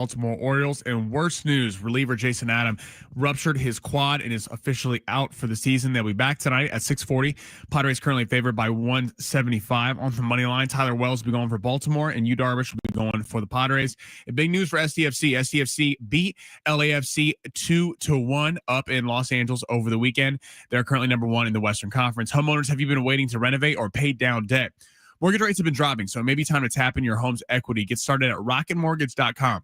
Baltimore Orioles. And worst news, reliever Jason Adam ruptured his quad and is officially out for the season. They'll be back tonight at 6:40. Padres currently favored by 175 on the money line. Tyler Wells will be going for Baltimore, and Yu Darvish will be going for the Padres. And big news for SDFC. SDFC beat LAFC 2-1 up in Los Angeles over the weekend. They're currently number one in the Western Conference. Homeowners, have you been waiting to renovate or pay down debt? Mortgage rates have been dropping, so it may be time to tap in your home's equity. Get started at rocketmortgage.com.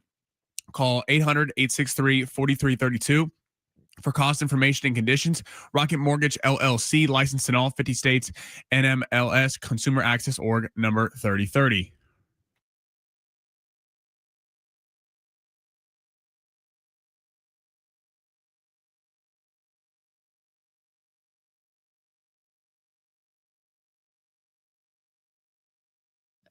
Call 800-863-4332 for cost information and conditions. Rocket Mortgage LLC, licensed in all 50 states. NMLS Consumer Access Org number 3030.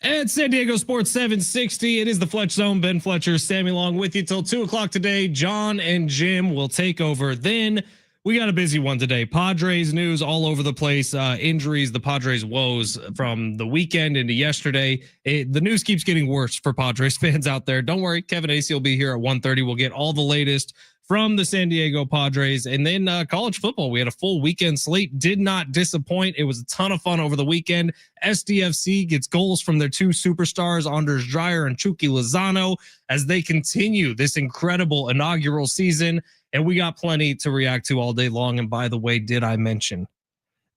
At San Diego Sports 760, it is the Fletch Zone. Ben Fletcher, Sammy Long with you till 2 o'clock today. John and Jim will take over. Then we got a busy one today. Padres news all over the place. Injuries, the Padres woes from the weekend into yesterday. The news keeps getting worse for Padres fans out there. Don't worry, Kevin Acee will be here at 1:30. We'll get all the latest from the San Diego Padres. And then college football, we had a full weekend slate, did not disappoint. It was a ton of fun over the weekend. SDFC gets goals from their two superstars, Anders Dreyer and Chucky Lozano, as they continue this incredible inaugural season. And we got plenty to react to all day long. And by the way, did I mention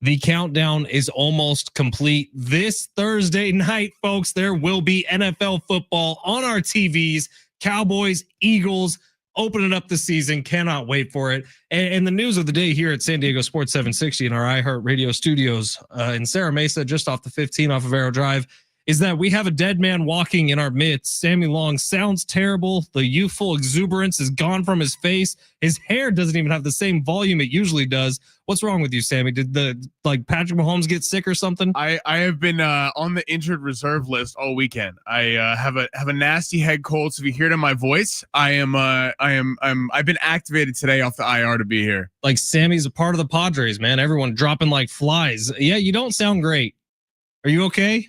the countdown is almost complete? This Thursday night, folks, there will be NFL football on our TVs. Cowboys, Eagles, opening up the season. Cannot wait for it. And the news of the day here at San Diego Sports 760 in our iHeart Radio studios in Serra Mesa, just off the 15 off of Arrow Drive, is that we have a dead man walking in our midst. Sammy Long sounds terrible. The youthful exuberance is gone from his face. His hair doesn't even have the same volume it usually does. What's wrong with you, Sammy? Did Patrick Mahomes get sick or something? I have been on the injured reserve list all weekend. I have a nasty head cold. So if you hear it in my voice, I've been activated today off the IR to be here. Like Sammy's a part of the Padres, man. Everyone dropping like flies. Yeah, you don't sound great. Are you okay?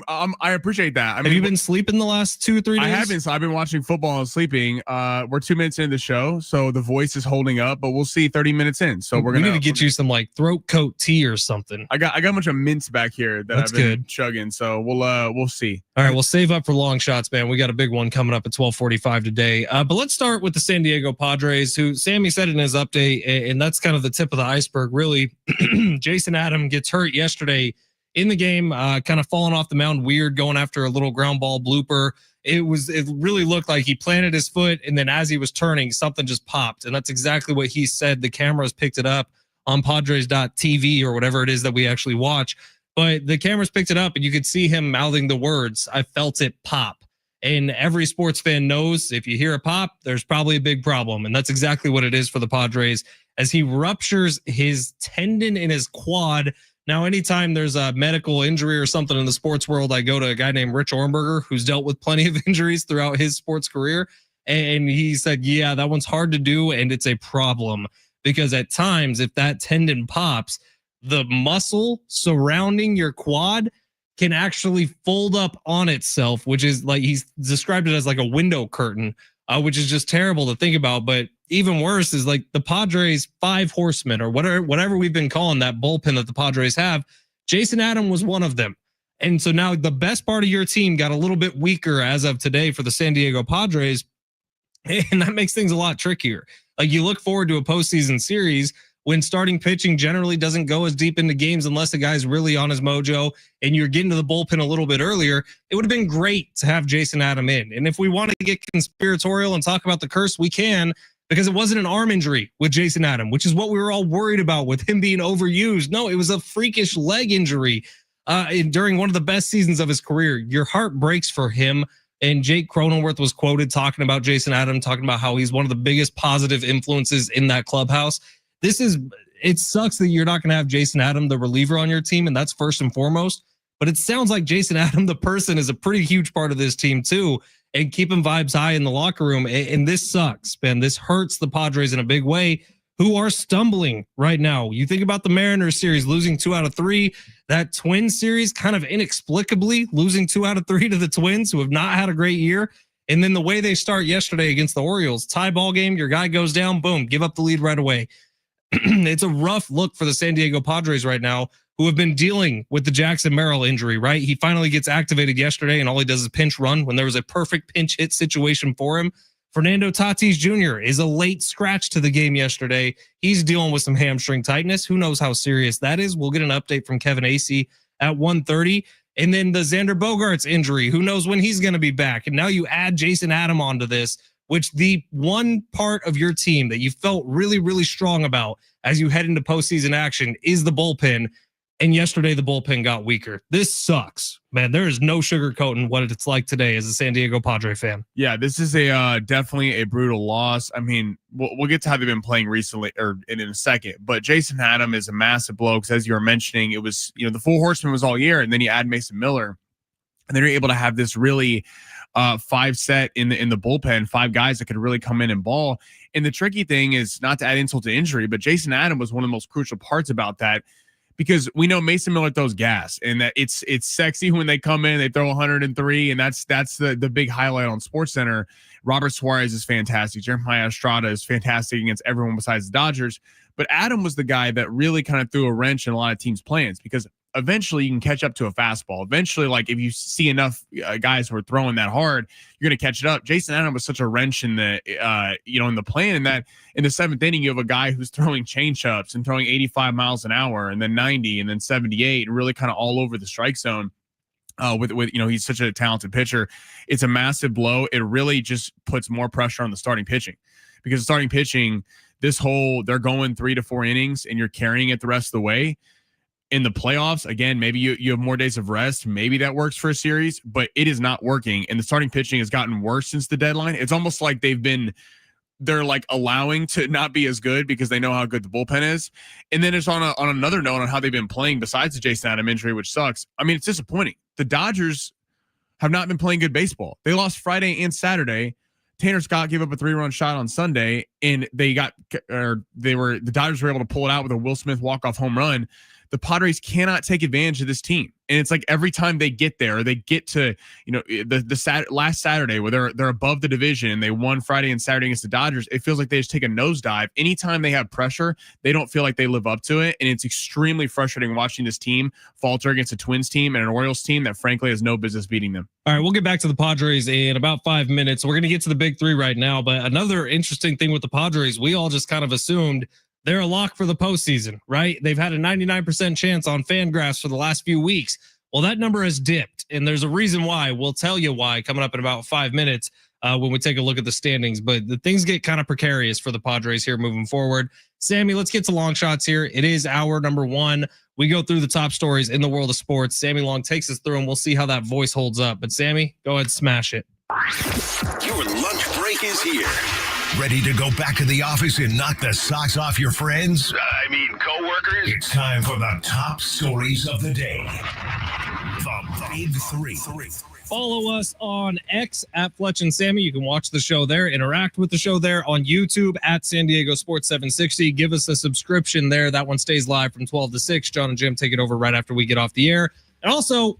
I appreciate that. Have you been sleeping the last 2 or 3 days? I have been. So I've been watching football and sleeping. We're 2 minutes into the show, so the voice is holding up, but we'll see 30 minutes in. So we need to get you some like throat coat tea or something. I got a bunch of mints back here that I've been chugging. So we'll see. All right, we'll save up for long shots, man. We got a big one coming up at 12:45 today. But let's start with the San Diego Padres, who Sammy said in his update, and that's kind of the tip of the iceberg, really. Jason Adam gets hurt yesterday in the game, kind of falling off the mound, weird, going after a little ground ball blooper. It really looked like he planted his foot, and then as he was turning, something just popped. And that's exactly what he said. The cameras picked it up on Padres.tv or whatever it is that we actually watch. But the cameras picked it up, and you could see him mouthing the words, "I felt it pop." And every sports fan knows if you hear a pop, there's probably a big problem. And that's exactly what it is for the Padres, as he ruptures his tendon in his quad. Now, anytime there's a medical injury or something in the sports world, I go to a guy named Rich Ornberger, who's dealt with plenty of injuries throughout his sports career. And he said, yeah, that one's hard to do. And it's a problem because at times, if that tendon pops, the muscle surrounding your quad can actually fold up on itself, which is like, he's described it as like a window curtain, which is just terrible to think about. But even worse is like the Padres 5 horsemen or whatever we've been calling that bullpen that the Padres have. Jason Adam was one of them. And so now the best part of your team got a little bit weaker as of today for the San Diego Padres. And that makes things a lot trickier. Like you look forward to a postseason series when starting pitching generally doesn't go as deep into games unless the guy's really on his mojo and you're getting to the bullpen a little bit earlier. It would have been great to have Jason Adam in. And if we want to get conspiratorial and talk about the curse, we can, because it wasn't an arm injury with Jason Adam, which is what we were all worried about with him being overused. No, it was a freakish leg injury during one of the best seasons of his career. Your heart breaks for him. And Jake Cronenworth was quoted talking about Jason Adam, talking about how he's one of the biggest positive influences in that clubhouse. It sucks that you're not going to have Jason Adam, the reliever, on your team, and that's first and foremost. But it sounds like Jason Adam, the person, is a pretty huge part of this team too, and keeping vibes high in the locker room. And this sucks, Ben. This hurts the Padres in a big way, who are stumbling right now. You think about the Mariners series losing 2 out of 3, that Twins series kind of inexplicably losing 2 out of 3 to the Twins, who have not had a great year. And then the way they start yesterday against the Orioles, tie ball game, your guy goes down, boom, give up the lead right away. It's a rough look for the San Diego Padres right now, who have been dealing with the Jackson Merrill injury, right? He finally gets activated yesterday, and all he does is pinch run when there was a perfect pinch hit situation for him. Fernando Tatis Jr. is a late scratch to the game yesterday. He's dealing with some hamstring tightness. Who knows how serious that is? We'll get an update from Kevin Acee at 1:30. And then the Xander Bogaerts injury. Who knows when he's going to be back? And now you add Jason Adam onto this, which the one part of your team that you felt really, really strong about as you head into postseason action is the bullpen. And yesterday, the bullpen got weaker. This sucks, man. There is no sugarcoating what it's like today as a San Diego Padre fan. Yeah, this is a definitely a brutal loss. I mean, we'll get to how they've been playing recently or in a second. But Jason Adam is a massive blow because, as you were mentioning, it was, the Four Horsemen was all year, and then you add Mason Miller, and then you're able to have this really five set in the bullpen, five guys that could really come in and ball. And the tricky thing is not to add insult to injury, but Jason Adam was one of the most crucial parts about that. Because we know Mason Miller throws gas, and that it's sexy when they come in, they throw 103, and that's the big highlight on SportsCenter. Robert Suarez is fantastic. Jeremiah Estrada is fantastic against everyone besides the Dodgers. But Adam was the guy that really kind of threw a wrench in a lot of teams' plans, because eventually you can catch up to a fastball. Eventually, like if you see enough guys who are throwing that hard, you're going to catch it up. Jason Adam was such a wrench in the in the plan, and that in the seventh inning you have a guy who's throwing changeups and throwing 85 miles an hour, and then 90, and then 78, and really kind of all over the strike zone. With he's such a talented pitcher. It's a massive blow. It really just puts more pressure on the starting pitching, because the starting pitching, they're going 3 to 4 innings, and you're carrying it the rest of the way. In the playoffs, again, maybe you have more days of rest. Maybe that works for a series, but it is not working. And the starting pitching has gotten worse since the deadline. It's almost like they're like allowing to not be as good because they know how good the bullpen is. And then it's on another note on how they've been playing besides the Jason Adam injury, which sucks. I mean, it's disappointing. The Dodgers have not been playing good baseball. They lost Friday and Saturday. Tanner Scott gave up a 3-run shot on Sunday, and the Dodgers were able to pull it out with a Will Smith walk-off home run. The Padres cannot take advantage of this team. And it's like every time they get there, they get to, last Saturday where they're above the division and they won Friday and Saturday against the Dodgers. It feels like they just take a nosedive. Anytime they have pressure, they don't feel like they live up to it. And it's extremely frustrating watching this team falter against a Twins team and an Orioles team that frankly has no business beating them. All right, we'll get back to the Padres in about 5 minutes. We're going to get to the big three right now. But another interesting thing with the Padres, we all just kind of assumed they're a lock for the postseason, right? They've had a 99% chance on Fangraphs for the last few weeks. Well, that number has dipped, and there's a reason why. We'll tell you why coming up in about 5 minutes when we take a look at the standings. But the things get kind of precarious for the Padres here moving forward. Sammy, let's get to long shots here. It is hour number 1. We go through the top stories in the world of sports. Sammy Long takes us through, and we'll see how that voice holds up. But Sammy, go ahead, smash it. Your lunch break is here. Ready to go back to the office and knock the socks off your friends? Coworkers? It's time for the top stories of the day. The Big Three. Follow us on X at Fletch and Sammy. You can watch the show there, interact with the show there on YouTube at San Diego Sports 760. Give us a subscription there. That one stays live from 12 to 6. John and Jim take it over right after we get off the air. And also,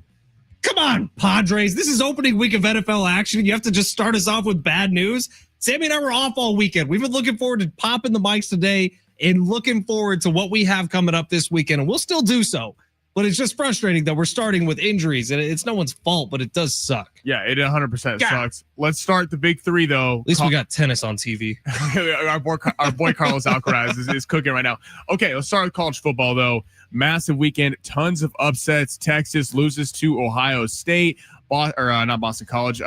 come on, Padres. This is opening week of NFL action. You have to just start us off with bad news. Sammy and I were off all weekend. We've been looking forward to popping the mics today and looking forward to what we have coming up this weekend. And we'll still do so. But it's just frustrating that we're starting with injuries. And it's no one's fault, but it does suck. Yeah, it 100% sucks. Let's start the big three, though. At least we got tennis on TV. our boy Carlos Alcaraz is cooking right now. Okay, let's start with college football, though. Massive weekend. Tons of upsets. Texas loses to Ohio State. Not Boston College.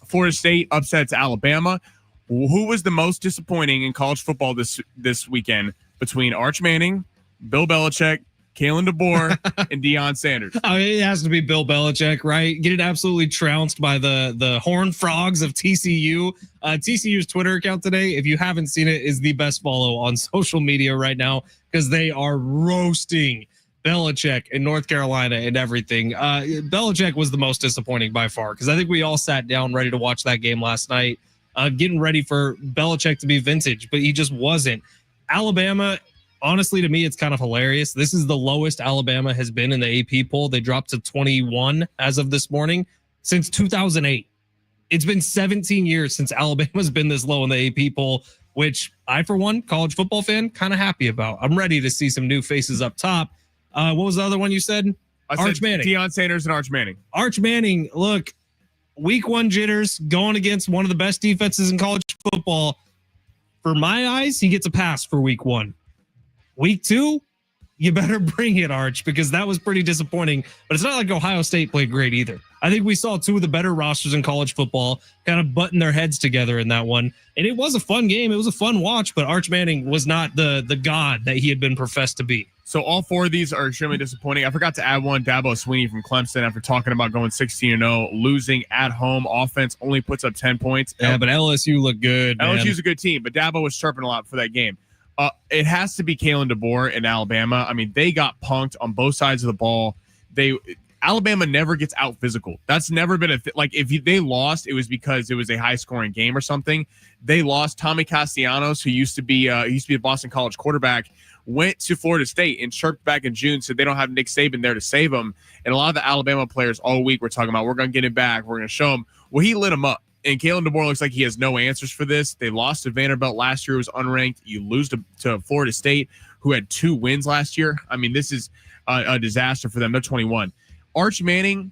Florida State upsets Alabama. Who was the most disappointing in college football this weekend between Arch Manning, Bill Belichick, Kalen DeBoer, and Deion Sanders? I mean, it has to be Bill Belichick, right? Getting absolutely trounced by the Horned Frogs of TCU. TCU's Twitter account today, if you haven't seen it, is the best follow on social media right now because they are roasting Belichick in North Carolina and everything. Belichick was the most disappointing by far because I think we all sat down ready to watch that game last night, getting ready for Belichick to be vintage, but he just wasn't. Alabama, honestly, to me, it's kind of hilarious. This is the lowest Alabama has been in the AP poll. They dropped to 21 as of this morning since 2008. It's been 17 years since Alabama's been this low in the AP poll, which I, for one, college football fan, kind of happy about. I'm ready to see some new faces up top. What was the other one you said? Arch Manning. Deion Sanders and Arch Manning. Arch Manning, look, week 1 jitters going against one of the best defenses in college football. For my eyes, he gets a pass for week 1. Week 2, you better bring it, Arch, because that was pretty disappointing. But it's not like Ohio State played great either. I think we saw 2 of the better rosters in college football kind of button their heads together in that one. And it was a fun game. It was a fun watch, but Arch Manning was not the god that he had been professed to be. So all 4 of these are extremely disappointing. I forgot to add one. Dabo Swinney from Clemson, after talking about going 16-0, losing at home. Offense only puts up 10 points. Yeah, but LSU looked good, man. LSU's a good team, but Dabo was chirping a lot for that game. It has to be Kalen DeBoer in Alabama. I mean, they got punked on both sides of the ball. Alabama never gets out physical. That's never been if they lost, it was because it was a high scoring game or something. They lost. Tommy Castellanos, who used to be a Boston College quarterback, went to Florida State and chirped back in June, said they don't have Nick Saban there to save him. And a lot of the Alabama players all week were talking about, we're going to get him back. We're going to show him. Well, he lit him up. And Kalen DeBoer looks like he has no answers for this. They lost to Vanderbilt last year, who was unranked. You lose to Florida State, who had 2 wins last year. I mean, this is a disaster for them. They're 21. Arch Manning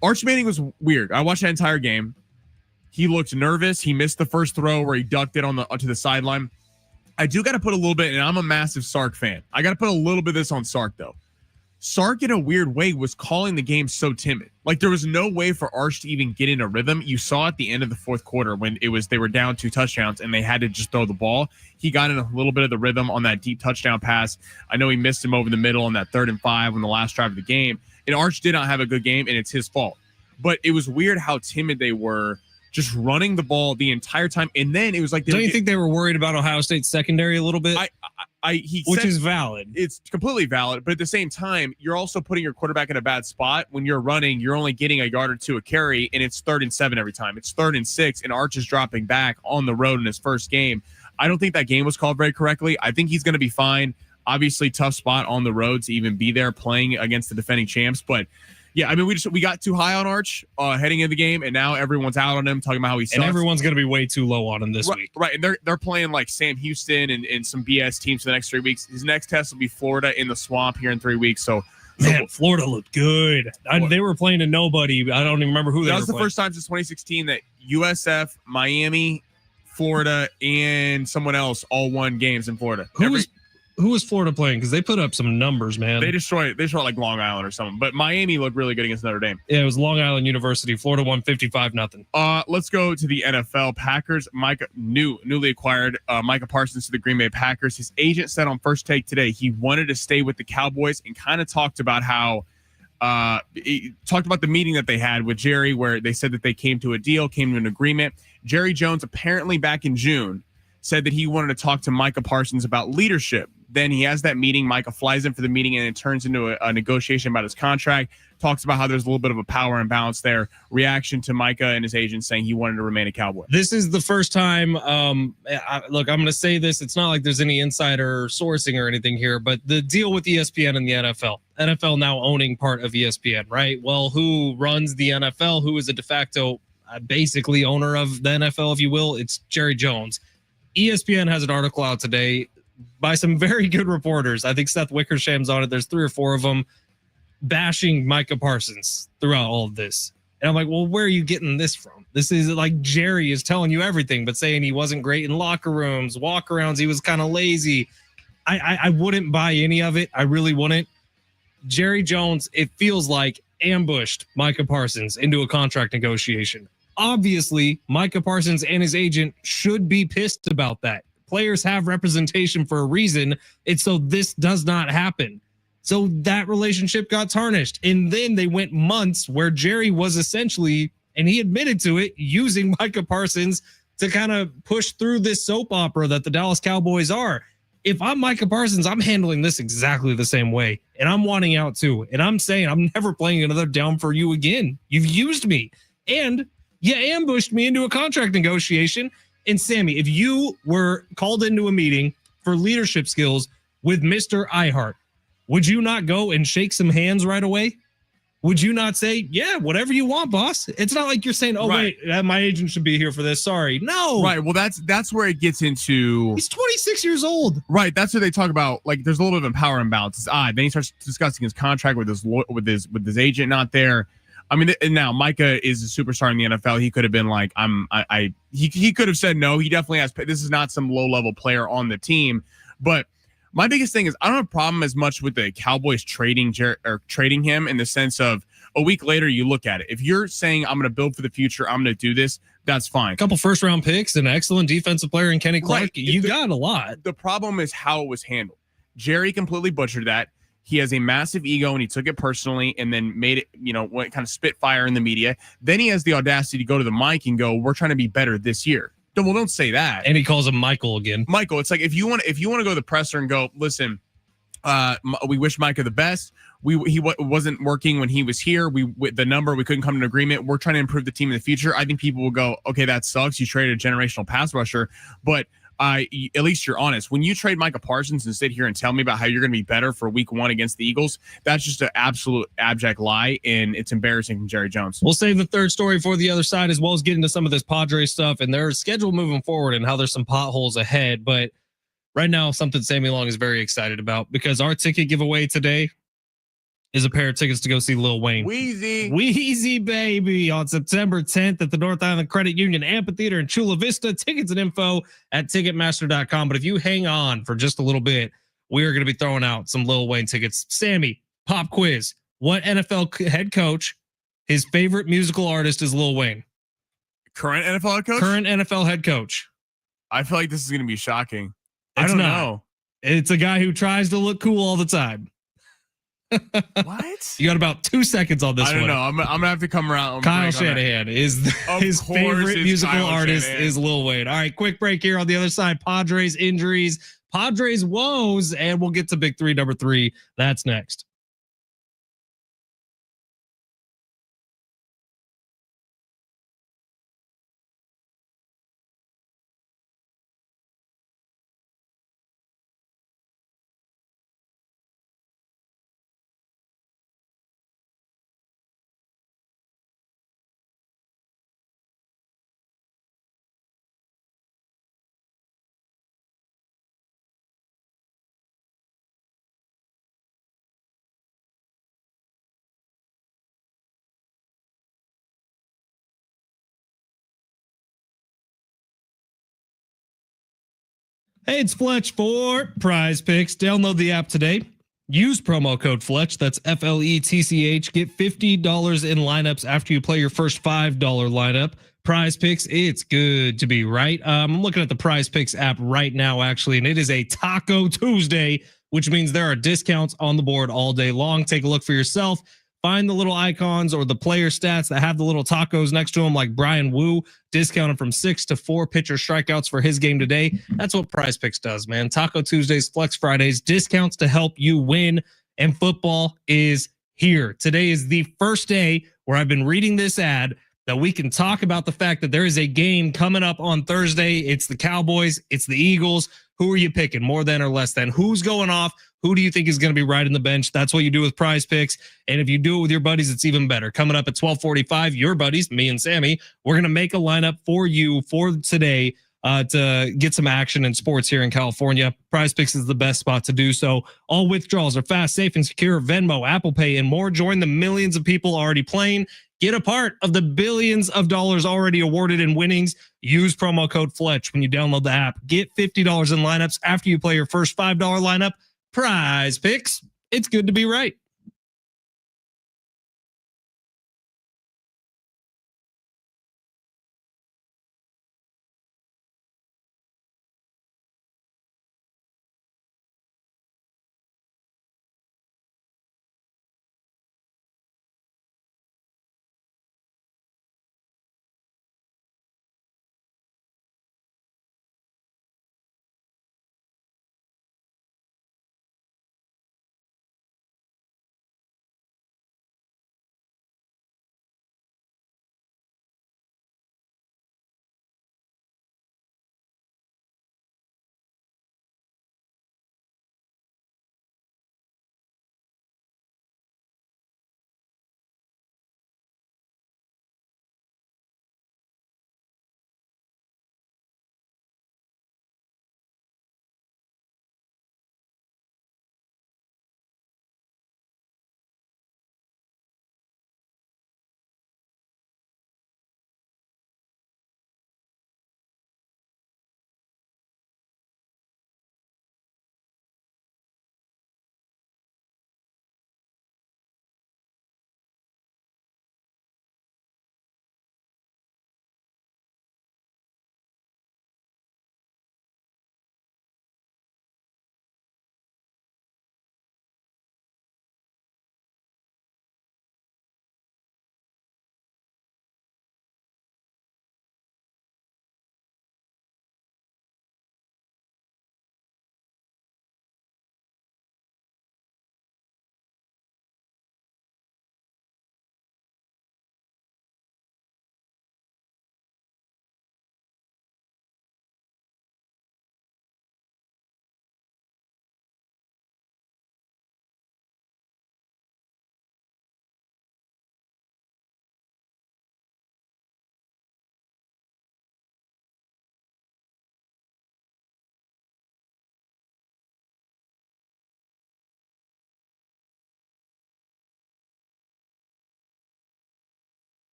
was weird. I watched that entire game. He looked nervous. He missed the first throw where he ducked it to the sideline. I do got to put a little bit, and I'm a massive Sark fan. I got to put a little bit of this on Sark, though. Sark, in a weird way, was calling the game so timid. Like, there was no way for Arch to even get in a rhythm. You saw at the end of the fourth quarter when they were down 2 touchdowns and they had to just throw the ball. He got in a little bit of the rhythm on that deep touchdown pass. I know he missed him over the middle on that 3rd and 5 on the last drive of the game. And Arch did not have a good game, and it's his fault. But it was weird how timid they were, just running the ball the entire time. And then it was like, don't you think they were worried about Ohio State's secondary a little bit? Which is valid. It's completely valid. But at the same time, you're also putting your quarterback in a bad spot. When you're running, you're only getting a yard or 2 a carry, and it's 3rd and 7 every time. It's 3rd and 6, and Arch is dropping back on the road in his first game. I don't think that game was called very correctly. I think he's going to be fine. Obviously, tough spot on the road to even be there playing against the defending champs. But yeah, I mean, we got too high on Arch heading into the game, and now everyone's out on him, talking about how he sucks. And everyone's going to be way too low on him this week. Right, and they're playing like Sam Houston and some BS teams for the next 3 weeks. His next test will be Florida in the swamp here in 3 weeks. So man, Florida looked good. They were playing to nobody. I don't even remember who they were playing. That was the first time since 2016 that USF, Miami, Florida, and someone else all won games in Florida. Who was Florida playing? Because they put up some numbers, man. They destroyed like Long Island or something. But Miami looked really good against Notre Dame. Yeah, it was Long Island University. Florida won 55-0. Let's go to the NFL. Packers, newly acquired Micah Parsons to the Green Bay Packers. His agent said on First Take today he wanted to stay with the Cowboys, and kind of talked about how he talked about the meeting that they had with Jerry, where they said that they came to an agreement. Jerry Jones apparently back in June said that he wanted to talk to Micah Parsons about leadership. Then he has that meeting. Micah flies in for the meeting, and it turns into a negotiation about his contract. Talks about how there's a little bit of a power imbalance there. Reaction to Micah and his agent saying he wanted to remain a Cowboy. This is the first time. Look, I'm going to say this. It's not like there's any insider sourcing or anything here, but the deal with ESPN and the NFL now owning part of ESPN, right? Well, who runs the NFL? Who is a de facto, basically owner of the NFL, if you will? It's Jerry Jones. ESPN has an article out today by some very good reporters. I think Seth Wickersham's on it. There's 3 or 4 of them bashing Micah Parsons throughout all of this. And I'm like, well, where are you getting this from? This is like Jerry is telling you everything, but saying he wasn't great in locker rooms, walk-arounds, he was kind of lazy. I wouldn't buy any of it. I really wouldn't. Jerry Jones, it feels like, ambushed Micah Parsons into a contract negotiation. Obviously, Micah Parsons and his agent should be pissed about that. Players have representation for a reason. It's so this does not happen. So that relationship got tarnished. And then they went months where Jerry was essentially, and he admitted to it, using Micah Parsons to kind of push through this soap opera that the Dallas Cowboys are. If I'm Micah Parsons, I'm handling this exactly the same way. And I'm wanting out too. And I'm saying I'm never playing another down for you again. You've used me. And you ambushed me into a contract negotiation. And Sammy, if you were called into a meeting for leadership skills with Mr. Ihart, would you not go and shake some hands right away? would you not say, yeah, whatever you want, boss? It's not like you're saying, oh, Right. wait, my agent should be here for this. Sorry. No. Right. Well, that's where it gets into. He's 26 years old. Right. That's what they talk about. Like, there's a little bit of power imbalance. It's odd. Then he starts discussing his contract with his agent not there. I mean, and now Micah is a superstar in the NFL. He could have been like, he could have said no. He definitely has. This is not some low level player on the team. But my biggest thing is I don't have a problem as much with the Cowboys trading him in the sense of a week later you look at it. If you're saying I'm going to build for the future, I'm going to do this, that's fine. A couple first round picks, an excellent defensive player in Kenny Clark. Right. You got a lot. The problem is how it was handled. Jerry completely butchered that. He has a massive ego and he took it personally and then made it, what kind of spitfire in the media. Then he has the audacity to go to the mic and go, "We're trying to be better this year." Well, don't say that. And he calls him Michael again. Michael, it's like if you want to go to the presser and go, "Listen, we wish Micah the best. He wasn't working when he was here. We couldn't come to an agreement. We're trying to improve the team in the future." I think people will go, "Okay, that sucks. You traded a generational pass rusher," but at least you're honest. When you trade Micah Parsons and sit here and tell me about how you're going to be better for week 1 against the Eagles, that's just an absolute abject lie, and it's embarrassing from Jerry Jones. We'll save the third story for the other side, as well as get into some of this Padres stuff and their schedule moving forward and how there's some potholes ahead. But right now, something Sammy Long is very excited about because our ticket giveaway today is a pair of tickets to go see Lil Wayne. Wheezy, baby, on September 10th at the North Island Credit Union Amphitheater in Chula Vista. Tickets and info at Ticketmaster.com. But if you hang on for just a little bit, we are going to be throwing out some Lil Wayne tickets. Sammy, pop quiz. What NFL head coach, his favorite musical artist is Lil Wayne? Current NFL head coach? Current NFL head coach. I feel like this is going to be shocking. I don't know. It's a guy who tries to look cool all the time. What? You got about 2 seconds on this one. I don't know. I'm gonna have to come around. Kyle Shanahan is his favorite musical artist is Lil Wayne. All right, quick break here on the other side. Padres injuries, Padres woes, and we'll get to big 3 number 3. That's next. Hey, it's Fletch for Prize Picks. Download the app today. Use promo code Fletch. That's FLETCH. Get $50 in lineups after you play your first $5 lineup. Prize Picks, it's good to be right. I'm looking at the Prize Picks app right now, actually, and it is a Taco Tuesday, which means there are discounts on the board all day long. Take a look for yourself. Find the little icons or the player stats that have the little tacos next to them, like Brian Wu, discounted from 6 to 4 pitcher strikeouts for his game today. That's what Prize Picks does, man. Taco Tuesdays, Flex Fridays, discounts to help you win. And football is here. Today is the first day where I've been reading this ad that we can talk about the fact that there is a game coming up on Thursday. It's the Cowboys. It's the Eagles. Who are you picking? More than or less than? Who's going off? Who do you think is going to be riding the bench? That's what you do with Prize Picks. And if you do it with your buddies, it's even better. Coming up at 12:45, your buddies, me and Sammy, we're going to make a lineup for you for today to get some action in sports here in California. Prize Picks is the best spot to do so. All withdrawals are fast, safe, and secure. Venmo, Apple Pay, and more. Join the millions of people already playing. Get a part of the billions of dollars already awarded in winnings. Use promo code Fletch when you download the app. Get $50 in lineups after you play your first $5 lineup. Prize Picks. It's good to be right.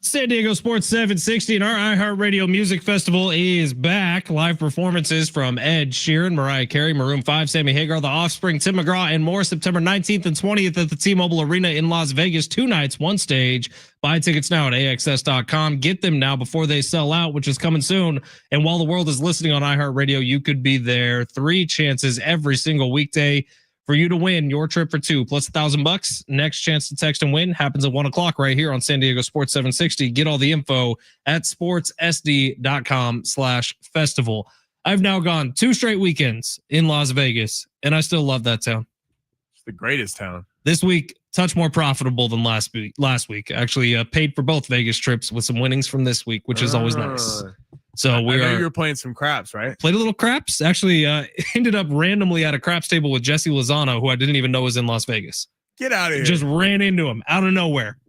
San Diego Sports 760 and our iHeartRadio Music Festival is back. Live performances from Ed Sheeran, Mariah Carey, Maroon 5, Sammy Hagar, The Offspring, Tim McGraw, and more September 19th and 20th at the T-Mobile Arena in Las Vegas. 2 nights, 1 stage. Buy tickets now at AXS.com. Get them now before they sell out, which is coming soon. And while the world is listening on iHeartRadio, you could be there. 3 chances every single weekday for you to win your trip for 2 plus $1,000. Next chance to text and win happens at 1:00 right here on San Diego Sports 760. Get all the info at sportssd.com/festival. I've now gone 2 straight weekends in Las Vegas, and I still love that town. It's the greatest town. This week, touch more profitable than last week. Actually, paid for both Vegas trips with some winnings from this week, which is always nice. So I know you were playing some craps, right? Played a little craps. Actually, ended up randomly at a craps table with Jesse Lozano, who I didn't even know was in Las Vegas. Get out of here. Just ran into him out of nowhere.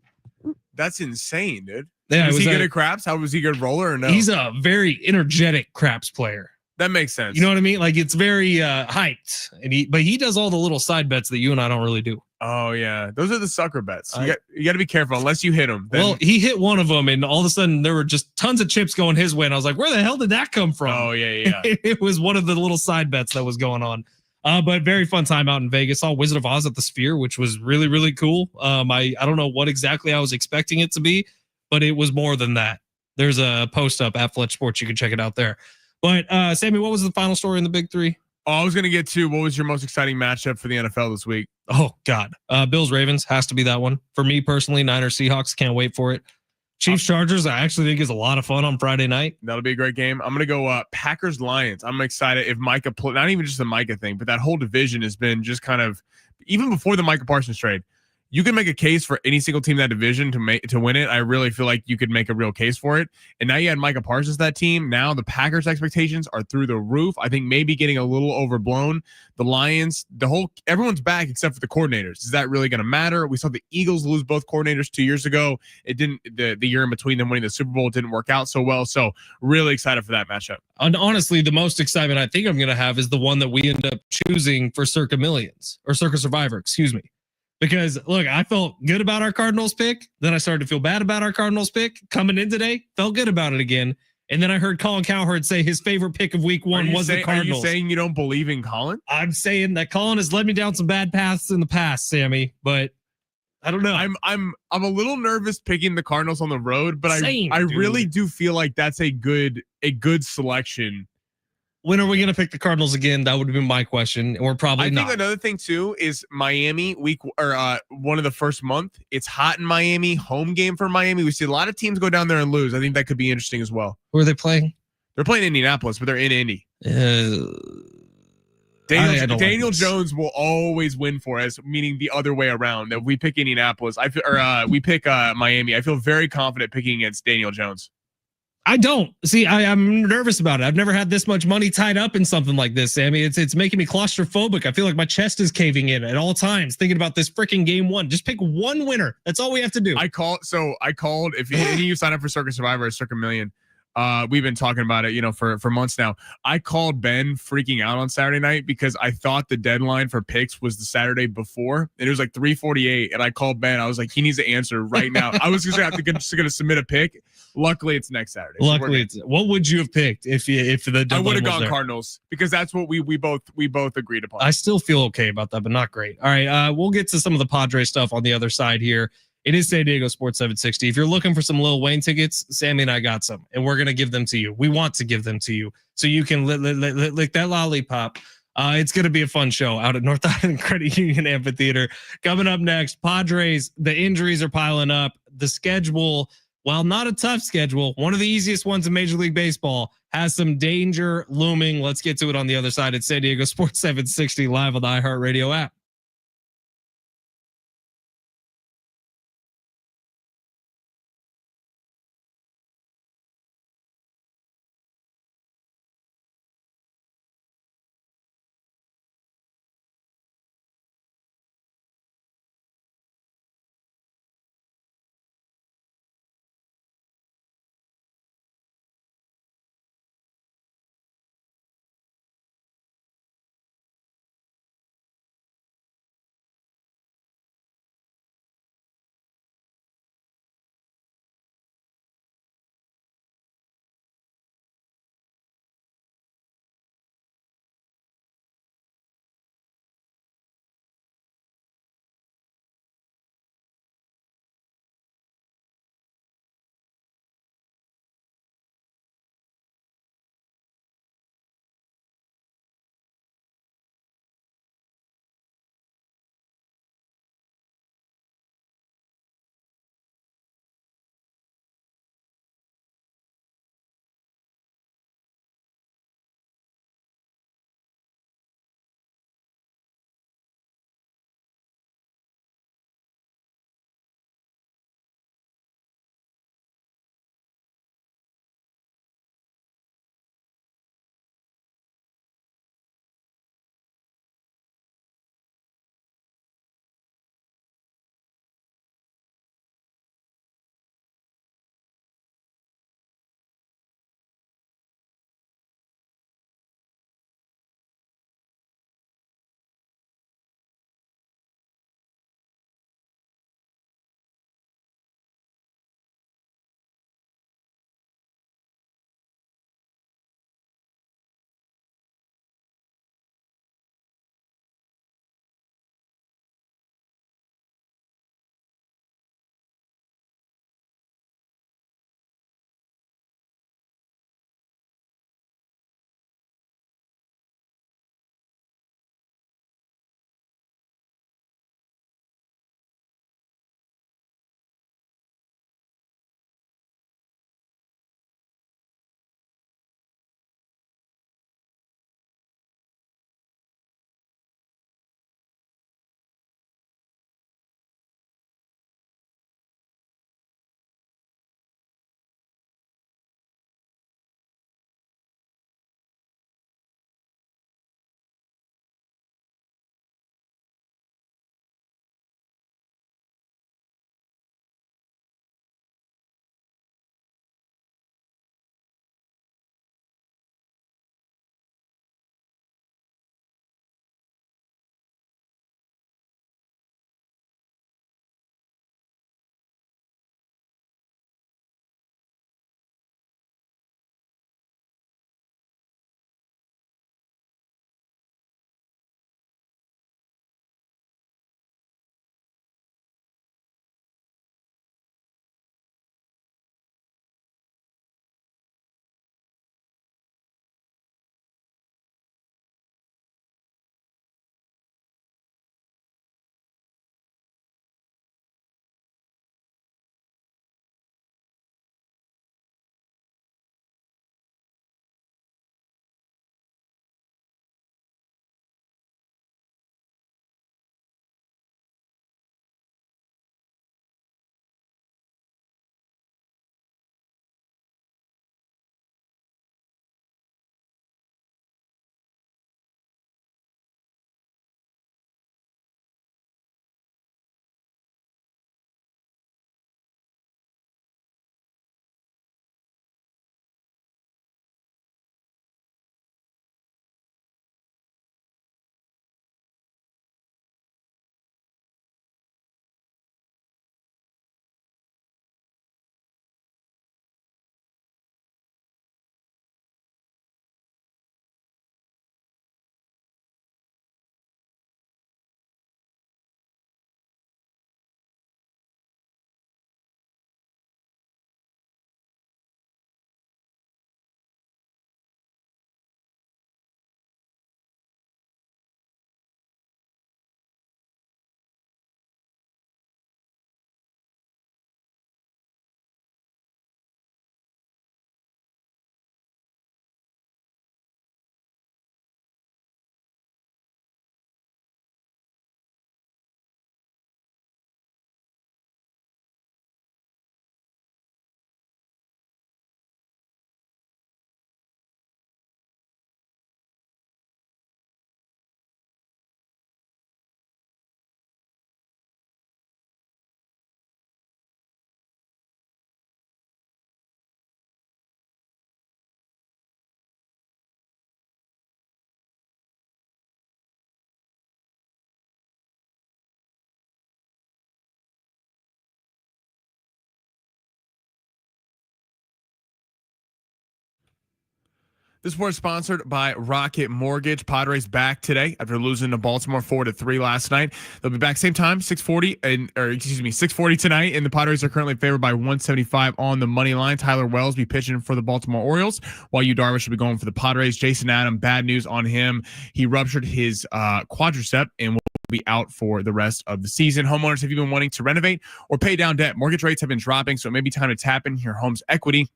That's insane, dude. Yeah, was he good at craps? How was he good roller or no? He's a very energetic craps player. That makes sense. You know what I mean? Like it's very hyped, but he does all the little side bets that you and I don't really do. Oh yeah, those are the sucker bets. You got to be careful unless you hit them. Well, he hit one of them, and all of a sudden there were just tons of chips going his way, and I was like, "Where the hell did that come from?" Oh yeah. It was one of the little side bets that was going on. But very fun time out in Vegas. Saw Wizard of Oz at the Sphere, which was really, really cool. I don't know what exactly I was expecting it to be, but it was more than that. There's a post up at Fletch Sports. You can check it out there. But Sammy, what was the final story in the big 3? Oh, I was going to get to what was your most exciting matchup for the NFL this week? Oh God, Bills Ravens has to be that one for me personally. Niners Seahawks, can't wait for it. Chiefs Chargers, I actually think is a lot of fun on Friday night. That'll be a great game. I'm going to go Packers Lions. I'm excited if Micah not even just the Micah thing, but that whole division has been just kind of even before the Micah Parsons trade. You can make a case for any single team in that division to win it. I really feel like you could make a real case for it. And now you had Micah Parsons, that team. Now the Packers' expectations are through the roof. I think maybe getting a little overblown. The Lions, everyone's back except for the coordinators. Is that really going to matter? We saw the Eagles lose both coordinators 2 years ago. It didn't. The year in between them winning the Super Bowl didn't work out so well. So really excited for that matchup. And honestly, the most excitement I think I'm going to have is the one that we end up choosing for Circa Millions or Circa Survivor. Excuse me. Because look, I felt good about our Cardinals pick. Then I started to feel bad about our Cardinals pick coming in today. Felt good about it again. And then I heard Colin Cowherd say his favorite pick of week 1 was the Cardinals. Are you saying you don't believe in Colin? I'm saying that Colin has led me down some bad paths in the past, Sammy, but I don't know. I'm a little nervous picking the Cardinals on the road, but I really do feel like that's a good selection. When are we going to pick the Cardinals again? That would have been my question. And we're probably not. I think another thing too is Miami one of the first month. It's hot in Miami. Home game for Miami. We see a lot of teams go down there and lose. I think that could be interesting as well. Who are they playing? They're playing Indianapolis, but they're in Indy. Daniel Jones will always win for us, meaning the other way around. If we pick Indianapolis, we pick Miami. I feel very confident picking against Daniel Jones. I don't see. I'm nervous about it. I've never had this much money tied up in something like this, Sammy. It's making me claustrophobic. I feel like my chest is caving in at all times thinking about this freaking game 1. Just pick one winner. That's all we have to do. I called. If you sign up for Circa Survivor or Circa Million, we've been talking about it, for months now. I called Ben freaking out on Saturday night because I thought the deadline for picks was the Saturday before, and it was like 3:48. And I called Ben. I was like, he needs to answer right now. I was just going to submit a pick. Luckily, it's next Saturday. Luckily, what would you have picked if the deadline I would have gone there? Cardinals because that's what we both agreed upon. I still feel okay about that, but not great. All right, we'll get to some of the Padres stuff on the other side here. It is San Diego Sports 760. If you're looking for some Lil Wayne tickets, Sammy and I got some, and we're gonna give them to you. We want to give them to you so you can lick that lollipop. It's going to be a fun show out at North Island Credit Union Amphitheater. Coming up next, Padres, the injuries are piling up. The schedule, while not a tough schedule, one of the easiest ones in Major League Baseball, has some danger looming. Let's get to it on the other side. It's San Diego Sports 760 live on the iHeartRadio app. This report is sponsored by Rocket Mortgage. Padres back today after losing to Baltimore 4-3 last night. They'll be back same time, 6:40 tonight. And the Padres are currently favored by 175 on the money line. Tyler Wells be pitching for the Baltimore Orioles, while Yu Darvish will be going for the Padres. Jason Adam, bad news on him. He ruptured his quadricep and will be out for the rest of the season. Homeowners, have you been wanting to renovate or pay down debt? Mortgage rates have been dropping, so it may be time to tap into your home's equity.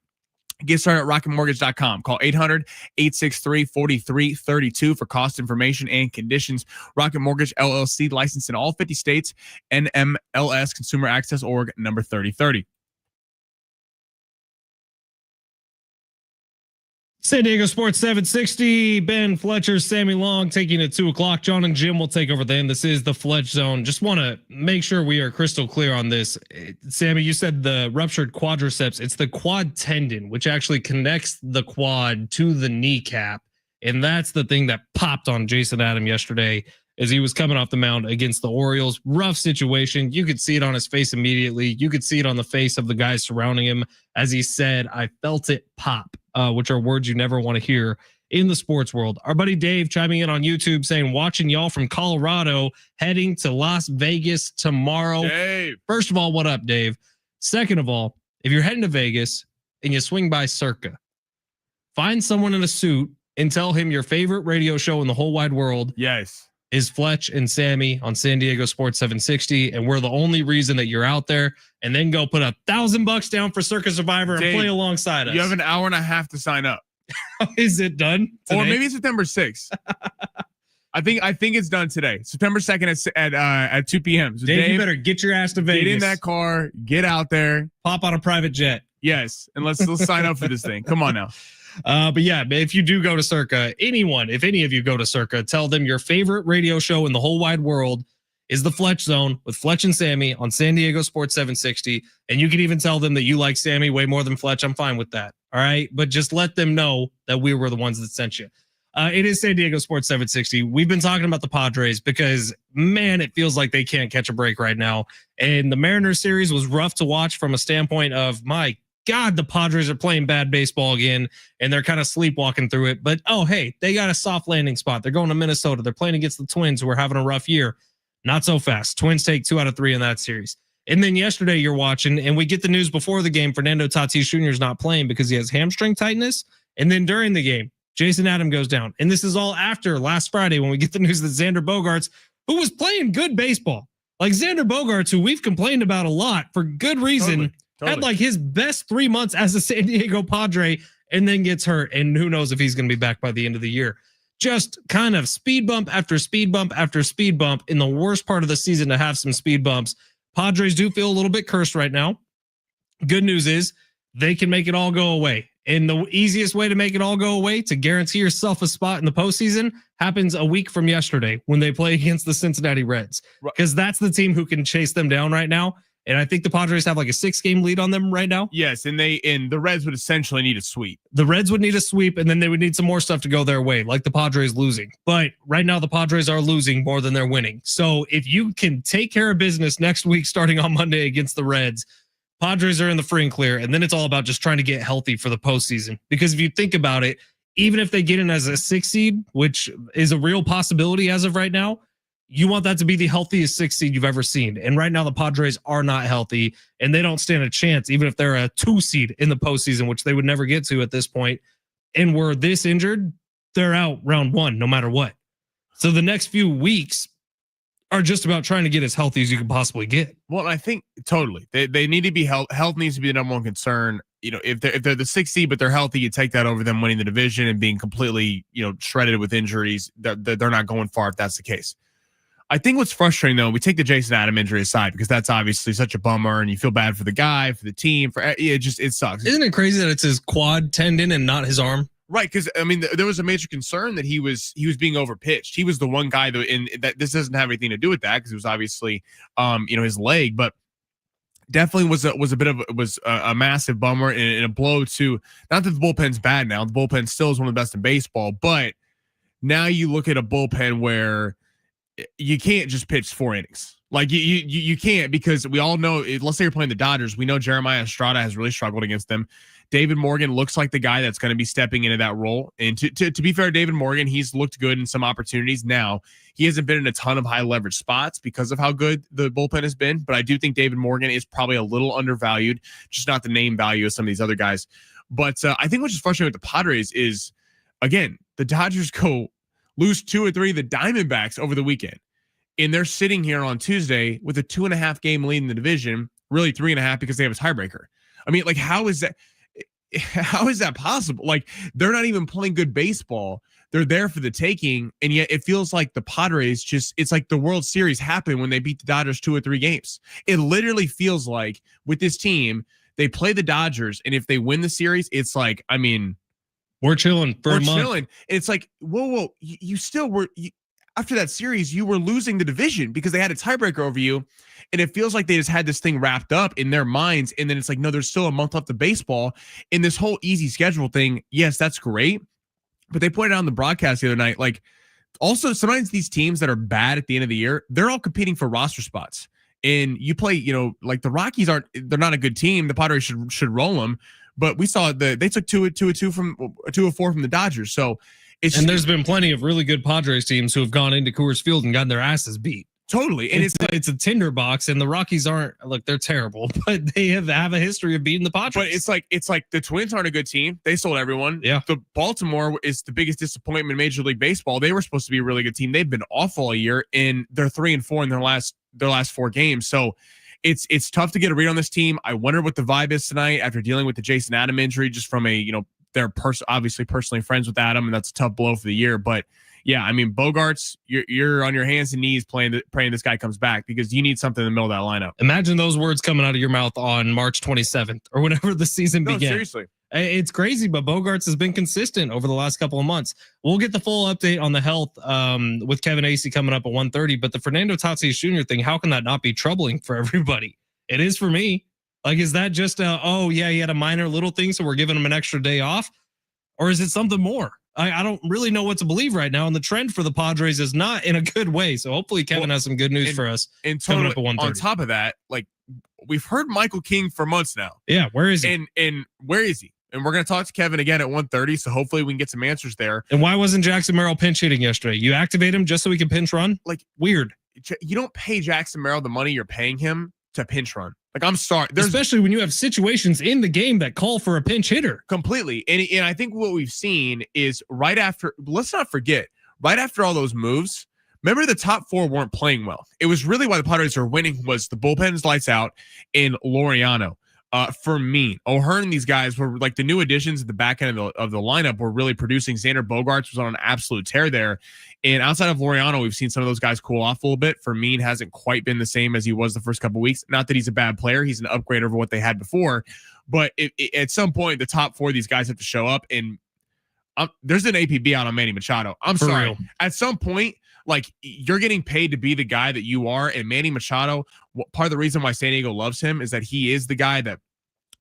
Get started at rocketmortgage.com. Call 800-863-4332 for cost information and conditions. Rocket Mortgage, LLC, licensed in all 50 states. NMLS, Consumer Access Org, number 3030. San Diego Sports 760, Ben Fletcher, Sammy Long taking it 2:00. John and Jim will take over then. This is the Fletch Zone. Just want to make sure we are crystal clear on this. Sammy, you said the ruptured quadriceps. It's the quad tendon, which actually connects the quad to the kneecap. And that's the thing that popped on Jason Adam yesterday as he was coming off the mound against the Orioles. Rough situation. You could see it on his face immediately. You could see it on the face of the guys surrounding him. As he said, I felt it pop, which are words you never want to hear in the sports world. Our buddy Dave chiming in on YouTube saying, watching y'all from Colorado, heading to Las Vegas tomorrow. Dave. First of all, what up, Dave? Second of all, if you're heading to Vegas and you swing by Circa, find someone in a suit and tell him your favorite radio show in the whole wide world is Fletch and Sammy on San Diego Sports 760, and we're the only reason that you're out there. And then go put $1,000 down for Circa Survivor and play alongside us. You have an hour and a half to sign up. Is it done today? Or maybe September 6th. I think it's done today. September 2nd at 2 p.m. So Dave, you better get your ass to Vegas. Get in that car, get out there, pop on a private jet. Yes, and let's sign up for this thing. Come on now. But yeah, if you do go to Circa, if any of you go to Circa, tell them your favorite radio show in the whole wide world is the Fletch Zone with Fletch and Sammy on San Diego Sports 760. And you can even tell them that you like Sammy way more than Fletch. I'm fine with that. All right. But just let them know that we were the ones that sent you. It is San Diego Sports 760. We've been talking about the Padres because, man, it feels like they can't catch a break right now. And the Mariners series was rough to watch from a standpoint of, my God, the Padres are playing bad baseball again, and they're kind of sleepwalking through it. But, oh, hey, they got a soft landing spot. They're going to Minnesota. They're playing against the Twins, who are having a rough year. Not so fast. Twins take 2 out of 3 in that series. And then yesterday you're watching, and we get the news before the game, Fernando Tatis Jr. is not playing because he has hamstring tightness. And then during the game, Jason Adam goes down. And this is all after last Friday when we get the news that Xander Bogaerts, who was playing good baseball, like Xander Bogaerts, who we've complained about a lot for good reason, had like his best 3 months as a San Diego Padre, and then gets hurt. And who knows if he's going to be back by the end of the year. Just kind of speed bump after speed bump after speed bump in the worst part of the season to have some speed bumps. Padres do feel a little bit cursed right now. Good news is they can make it all go away. And the easiest way to make it all go away, to guarantee yourself a spot in the postseason, happens a week from yesterday when they play against the Cincinnati Reds. Because that's the team who can chase them down right now. And I think the Padres have like a 6-game lead on them right now. Yes, and the Reds would essentially need a sweep. The Reds would need a sweep, and then they would need some more stuff to go their way, like the Padres losing. But right now, the Padres are losing more than they're winning. So if you can take care of business next week, starting on Monday against the Reds, Padres are in the free and clear, and then it's all about just trying to get healthy for the postseason. Because if you think about it, even if they get in as a 6 seed, which is a real possibility as of right now, you want that to be the healthiest 6 seed you've ever seen. And right now the Padres are not healthy, and they don't stand a chance, even if they're a 2 seed in the postseason, which they would never get to at this point. And were this injured, they're out round 1, no matter what. So the next few weeks are just about trying to get as healthy as you can possibly get. Well, I think totally. They need to be health needs to be the number one concern. You know, if they're the 6th seed, but they're healthy, you take that over them winning the division and being completely, shredded with injuries. They're not going far if that's the case. I think what's frustrating, though, we take the Jason Adam injury aside because that's obviously such a bummer, and you feel bad for the guy, for the team, it sucks. Isn't it crazy that it's his quad tendon and not his arm? Right, because I mean, there was a major concern that he was being overpitched. He was the one guy that this doesn't have anything to do with that because it was obviously, his leg, but definitely was a massive bummer and a blow to, not that the bullpen's bad now. The bullpen still is one of the best in baseball, but now you look at a bullpen where you can't just pitch 4 innings. Like you can't, because we all know, let's say you're playing the Dodgers. We know Jeremiah Estrada has really struggled against them. David Morgan looks like the guy that's going to be stepping into that role. And to be fair, David Morgan, he's looked good in some opportunities. Now, he hasn't been in a ton of high leverage spots because of how good the bullpen has been. But I do think David Morgan is probably a little undervalued, just not the name value of some of these other guys. But I think what's just frustrating with the Padres is, again, the Dodgers lose 2 or 3 of the Diamondbacks over the weekend. And they're sitting here on Tuesday with a 2.5 game lead in the division, really 3.5 because they have a tiebreaker. I mean, like, how is that possible? Like, they're not even playing good baseball. They're there for the taking. And yet it feels like the Padres it's like the World Series happened when they beat the Dodgers 2 or 3 games. It literally feels like with this team, they play the Dodgers. And if they win the series, it's like, I mean, we're chilling for a month. And it's like, whoa, you still were. After that series, you were losing the division because they had a tiebreaker over you. And it feels like they just had this thing wrapped up in their minds. And then it's like, no, there's still a month left of baseball. In this whole easy schedule thing, yes, that's great. But they pointed out on the broadcast the other night, like, also sometimes these teams that are bad at the end of the year, they're all competing for roster spots. And you play, like the Rockies they're not a good team. The Padres should roll them. But we saw they took 2 of 4 from the Dodgers. So there's been plenty of really good Padres teams who have gone into Coors Field and gotten their asses beat. Totally. And it's a tinderbox, and the Rockies they're terrible, but they have a history of beating the Padres. But it's like the Twins aren't a good team. They sold everyone. Yeah. The Baltimore is the biggest disappointment in Major League Baseball. They were supposed to be a really good team. They've been awful all year, and they're 3-4 in their last 4 games. So it's tough to get a read on this team. I wonder what the vibe is tonight after dealing with the Jason Adam injury, just from they're obviously personally friends with Adam, and that's a tough blow for the year. But yeah, I mean, Bogarts, you're on your hands and knees praying this guy comes back, because you need something in the middle of that lineup. Imagine those words coming out of your mouth on March 27th or whenever the season began. Seriously. It's crazy, but Bogarts has been consistent over the last couple of months. We'll get the full update on the health with Kevin Acee coming up at 1:30. But the Fernando Tatis Jr. thing, how can that not be troubling for everybody? It is for me. Like, is that just he had a minor little thing, so we're giving him an extra day off? Or is it something more? I don't really know what to believe right now. And the trend for the Padres is not in a good way. So hopefully Kevin has some good news for us. And coming up at 1:30. On top of that, like, we've heard Michael King for months now. Yeah, where is he? And where is he? And we're going to talk to Kevin again at 1:30. So hopefully we can get some answers there. And why wasn't Jackson Merrill pinch hitting yesterday? You activate him just so he can pinch run? Like, weird. You don't pay Jackson Merrill the money you're paying him to pinch run. Like, I'm sorry. Especially when you have situations in the game that call for a pinch hitter. Completely. And I think what we've seen is let's not forget, right after all those moves, remember the top 4 weren't playing well. It was really why the Padres were winning was the bullpen's lights out and Laureano. For me, O'Hearn, these guys were like the new additions at the back end of the lineup were really producing. Xander Bogaerts was on an absolute tear there. And outside of Laureano, we've seen some of those guys cool off a little bit. Fermin hasn't quite been the same as he was the first couple of weeks. Not that he's a bad player. He's an upgrade over what they had before. But at some point, the top 4 of these guys have to show up. And there's an APB out on Manny Machado. I'm sorry. Real. At some point, like, you're getting paid to be the guy that you are. And Manny Machado, part of the reason why San Diego loves him is that he is the guy that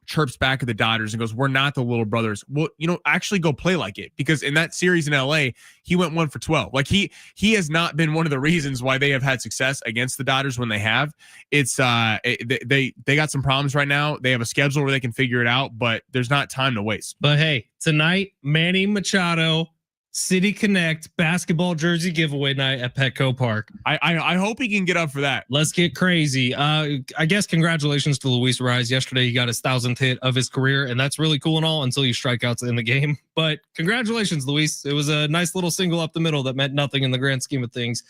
chirps back at the Dodgers and goes, "We're not the little brothers." Well, actually go play like it, because in that series in LA, he went 1 for 12. Like, he has not been one of the reasons why they have had success against the Dodgers when they have. It's they got some problems right now. They have a schedule where they can figure it out, but there's not time to waste. But hey, tonight, Manny Machado City Connect basketball jersey giveaway night at Petco Park. I hope he can get up for that. Let's get crazy. I guess congratulations to Luis Rise. Yesterday he got his 1,000th hit of his career, and that's really cool and all until you strikeouts in the game. But congratulations, Luis. It was a nice little single up the middle that meant nothing in the grand scheme of things.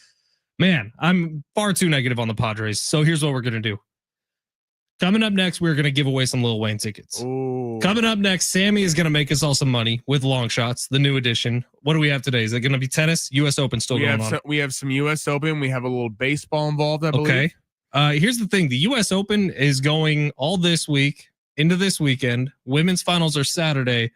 Man, I'm far too negative on the Padres. So here's what we're going to do. Coming up next, we're going to give away some Lil Wayne tickets. Ooh. Coming up next, Sammy is going to make us all some money with long shots, the new edition. What do we have today? Is it going to be tennis? U.S. Open still going on? We have some U.S. Open. We have a little baseball involved, I believe. Okay. Here's the thing. The U.S. Open is going all this week into this weekend. Women's finals are Saturday.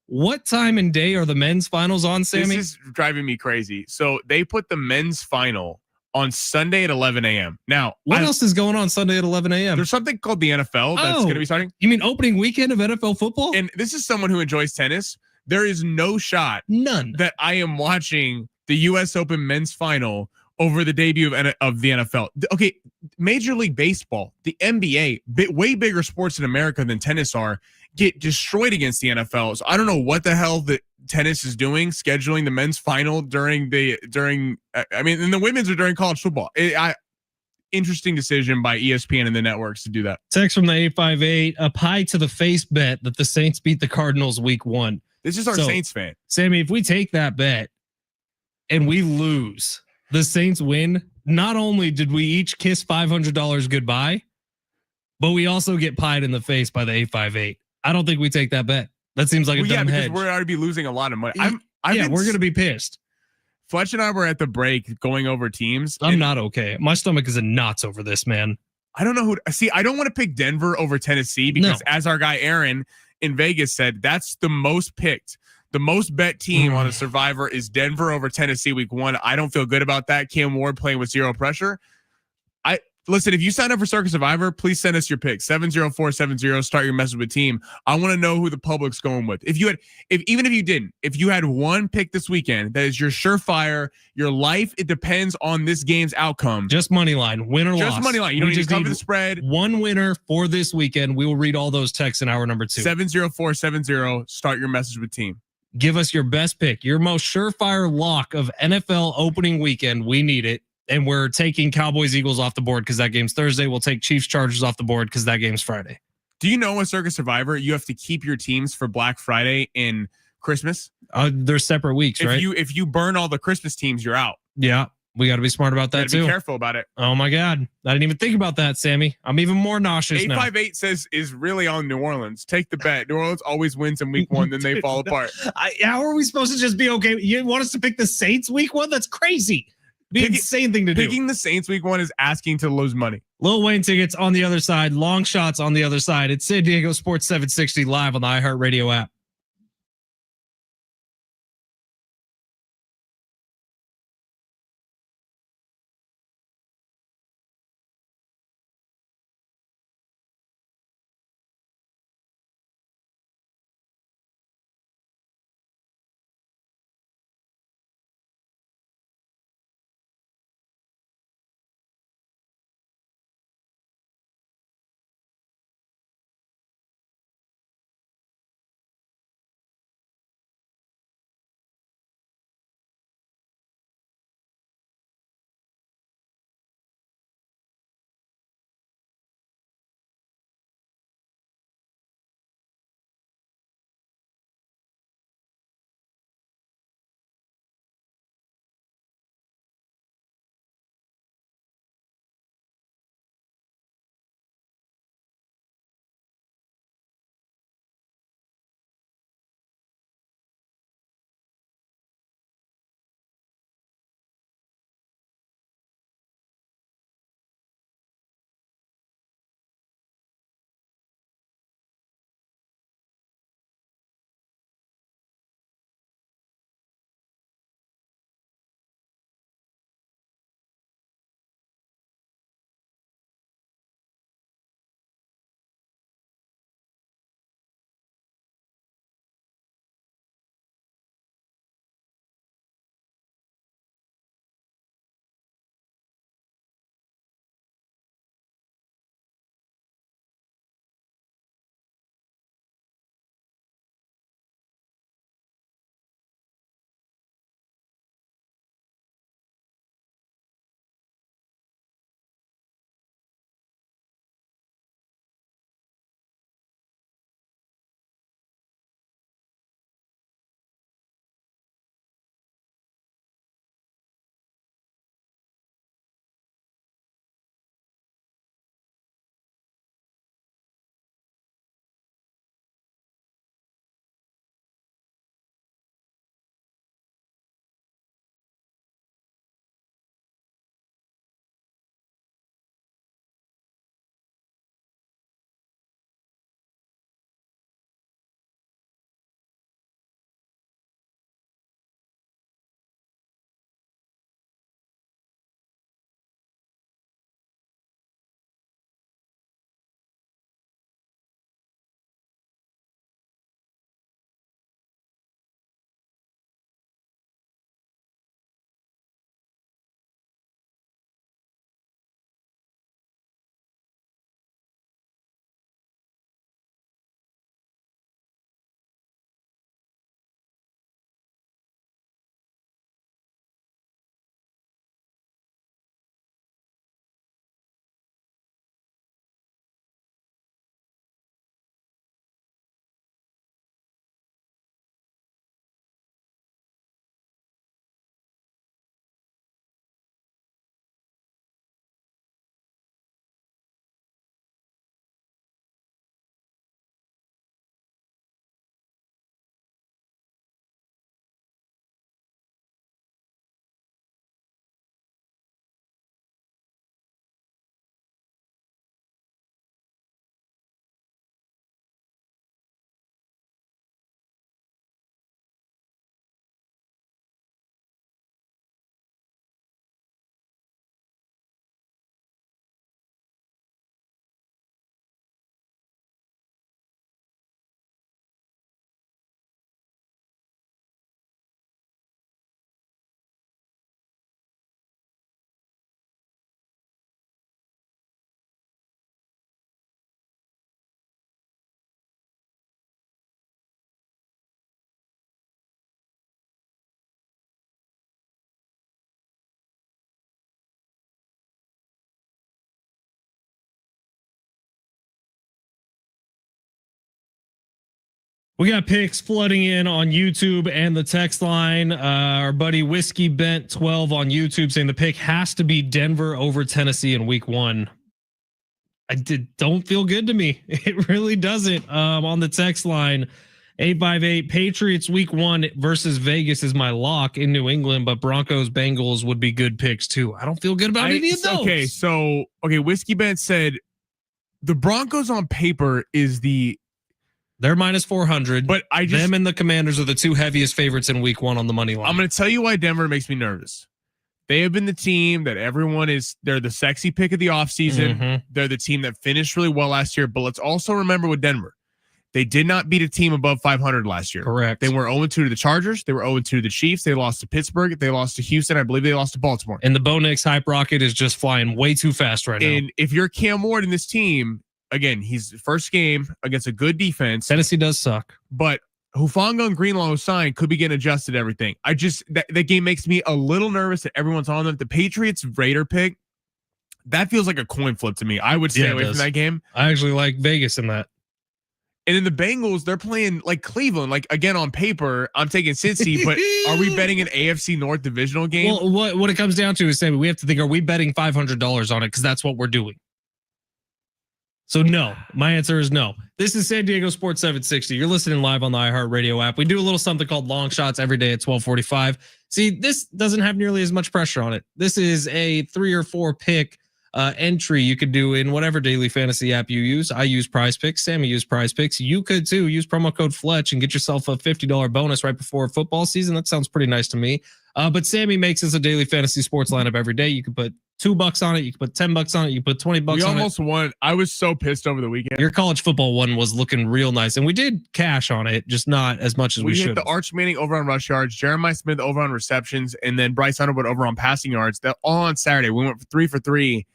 What time and day are the men's finals on, Sammy? This is driving me crazy. So they put the men's final on Sunday at 11 a.m. Now, what else is going on Sunday at 11 a.m.? There's something called the NFL that's going to be starting. You mean opening weekend of NFL football? And this is someone who enjoys tennis. There is no shot, none, that I am watching the U.S. Open men's final over the debut of the NFL. Okay, Major League Baseball, the NBA, way bigger sports in America than tennis are, get destroyed against the NFL. So I don't know what the hell the tennis is doing, scheduling the men's final during and the women's are during college football. Interesting decision by ESPN and the networks to do that. Text from the 858, a pie to the face bet that the Saints beat the Cardinals week 1. This is our Saints fan. Sammy, if we take that bet and we lose, the Saints win, not only did we each kiss $500 goodbye, but we also get pied in the face by the 858. I don't think we take that bet. That seems like a dumb hedge. We're already losing a lot of money. We're going to be pissed. Fletch and I were at the break going over teams. I'm not okay. My stomach is in knots over this, man. I don't know who to see. I don't want to pick Denver over Tennessee because as our guy Aaron in Vegas said, that's the most picked. The most bet team on a Survivor is Denver over Tennessee week 1. I don't feel good about that. Cam Ward playing with zero pressure. Listen, if you sign up for Circus Survivor, please send us your pick. 70470. Start your message with team. I want to know who the public's going with. Even if you had one pick this weekend, that is your surefire, your life, it depends on this game's outcome. Just money line, win or loss. Just money line. You don't need to cover the spread. One winner for this weekend. We will read all those texts in hour number 2. 70470. Start your message with team. Give us your best pick, your most surefire lock of NFL opening weekend. We need it. And we're taking Cowboys Eagles off the board because that game's Thursday. We'll take Chiefs Chargers off the board because that game's Friday. Do you know, a Circus Survivor, you have to keep your teams for Black Friday and Christmas? They're separate weeks, right? If you burn all the Christmas teams, you're out. Yeah, we got to be smart about that too. Be careful about it. Oh my God, I didn't even think about that, Sammy. I'm even more nauseous now. 858 says is really on New Orleans. Take the bet. New Orleans always wins in week 1, then they fall apart. How are we supposed to just be okay? You want us to pick the Saints week 1? That's crazy. Insane thing to do. Picking the Saints week 1 is asking to lose money. Lil Wayne tickets on the other side, long shots on the other side. It's San Diego Sports 760 live on the iHeartRadio app. We got picks flooding in on YouTube and the text line. Our buddy Whiskey Bent 12 on YouTube saying the pick has to be Denver over Tennessee in week 1. Don't feel good to me. It really doesn't. On the text line, 858 Patriots week 1 versus Vegas is my lock in New England, but Broncos Bengals would be good picks too. I don't feel good about any of those. Okay, Whiskey Bent said the Broncos on paper is they're minus 400, but them and the Commanders are the 2 heaviest favorites in week 1 on the money line. I'm going to tell you why Denver makes me nervous. They have been the team that they're the sexy pick of the offseason. Mm-hmm. They're the team that finished really well last year. But let's also remember with Denver, they did not beat a team above 500 last year. Correct. They were 0-2 to the Chargers. They were 0-2 to the Chiefs. They lost to Pittsburgh. They lost to Houston. I believe they lost to Baltimore. And the Bo Nix hype rocket is just flying way too fast right now. And if you're Cam Ward in this team, again, he's first game against a good defense. Tennessee does suck. But Hufanga and Greenlaw signed could be getting adjusted everything. That game makes me a little nervous that everyone's on them. The Patriots Raider pick, that feels like a coin flip to me. I would stay away from that game. I actually like Vegas in that. And then the Bengals, they're playing like Cleveland. Like, again, on paper, I'm taking Cincy, but are we betting an AFC North divisional game? Well, what it comes down to is, Sammy, we have to think, are we betting $500 on it? Because that's what we're doing. So no, my answer is no. This is San Diego Sports 760. You're listening live on the iHeartRadio app. We do a little something called long shots every day at 12:45. See, this doesn't have nearly as much pressure on it. This is a 3 or 4 pick entry you could do in whatever daily fantasy app you use. I use Prize Picks. Sammy used Prize Picks. You could too. Use promo code Fletch and get yourself a $50 bonus right before football season. That sounds pretty nice to me. But Sammy makes us a daily fantasy sports lineup every day. You can put $2 on it. You can put $10 on it. You can put $20 on it. We almost won. I was so pissed over the weekend. Your college football one was looking real nice, and we did cash on it, just not as much as we should. We hit the Arch Manning over on rush yards, Jeremiah Smith over on receptions, and then Bryce Underwood over on passing yards. That all on Saturday. We went 3 for 3.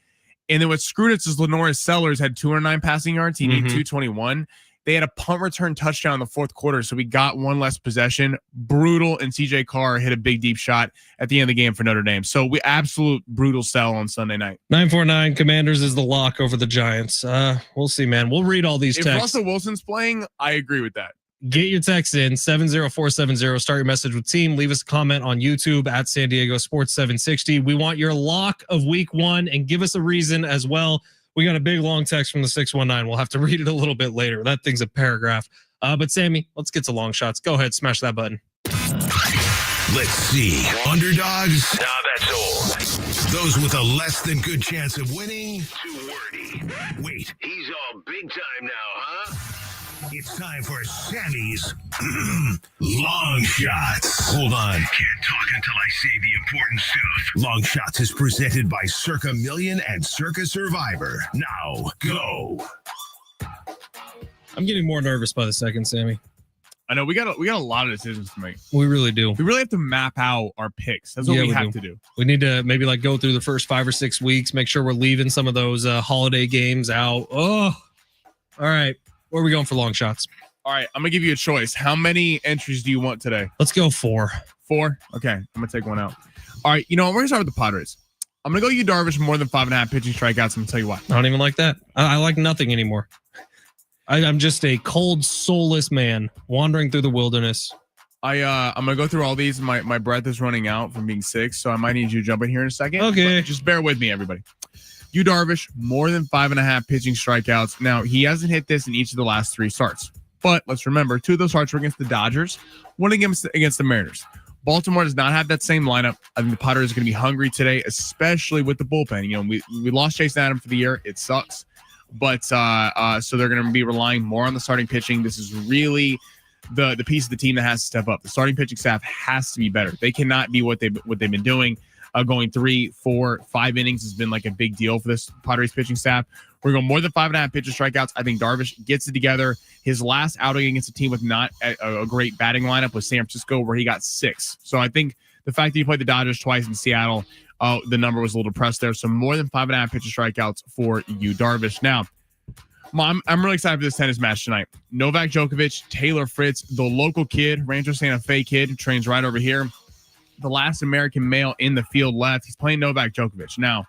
And then what screwed us is Lenoris Sellers had 209 passing yards. He needed 221. They had a punt return touchdown in the fourth quarter, so we got one less possession. Brutal, and CJ Carr hit a big deep shot at the end of the game for Notre Dame. So we absolute brutal sell on Sunday night. 949 Commanders is the lock over the Giants. We'll see, man. We'll read all these texts. If Russell Wilson's playing, I agree with that. Get your text in 70470. Start your message with team. Leave us a comment on YouTube at San Diego Sports 760. We want your lock of week 1 and give us a reason as well. We got a big long text from the 619. We'll have to read it a little bit later. That thing's a paragraph. But Sammy, let's get to long shots. Go ahead, smash that button. Let's see. Underdogs? Nah, that's old. Those with a less than good chance of winning? Too wordy. Wait, he's all big time now, huh? It's time for Sammy's Long Shots. Hold on. Can't talk until I say the important stuff. Long Shots is presented by Circa Million and Circa Survivor. Now, go. I'm getting more nervous by the second, Sammy. I know we got a lot of decisions to make. We really do. We really have to map out our picks. That's what we have to do. We need to maybe like go through the first 5 or 6 weeks, make sure we're leaving some of those holiday games out. Oh, all right. Where are we going for long shots? All right, I'm gonna give you a choice. How many entries do you want today? Let's go 4. 4? Okay, I'm gonna take one out. All right, we're gonna start with the Padres. I'm gonna go Yu Darvish more than 5.5 pitching strikeouts. I'm gonna tell you why. I don't even like that. I like nothing anymore. I'm just a cold, soulless man wandering through the wilderness. I'm gonna go through all these. My breath is running out from being sick, so I might need you to jump in here in a second. Okay, but just bear with me, everybody. Yu Darvish, more than 5.5 pitching strikeouts. Now, he hasn't hit this in each of the last 3 starts. But let's remember, 2 of those starts were against the Dodgers, 1 against the Mariners. Baltimore does not have that same lineup. I think the Padres are going to be hungry today, especially with the bullpen. We lost Jason Adam for the year. It sucks. But so they're going to be relying more on the starting pitching. This is really the piece of the team that has to step up. The starting pitching staff has to be better. They cannot be what they've been doing. Going 3, 4, 5 innings has been like a big deal for this Padres pitching staff. We're going more than 5.5 pitches strikeouts. I think Darvish gets it together. His last outing against a team with not a great batting lineup was San Francisco, where he got 6. So I think the fact that he played the Dodgers twice in Seattle, the number was a little depressed there. So more than 5.5 pitches strikeouts for Yu Darvish. Now, I'm really excited for this tennis match tonight. Novak Djokovic, Taylor Fritz, the local kid, Rancho Santa Fe kid, who trains right over here. The last American male in the field left. He's playing Novak Djokovic. Now,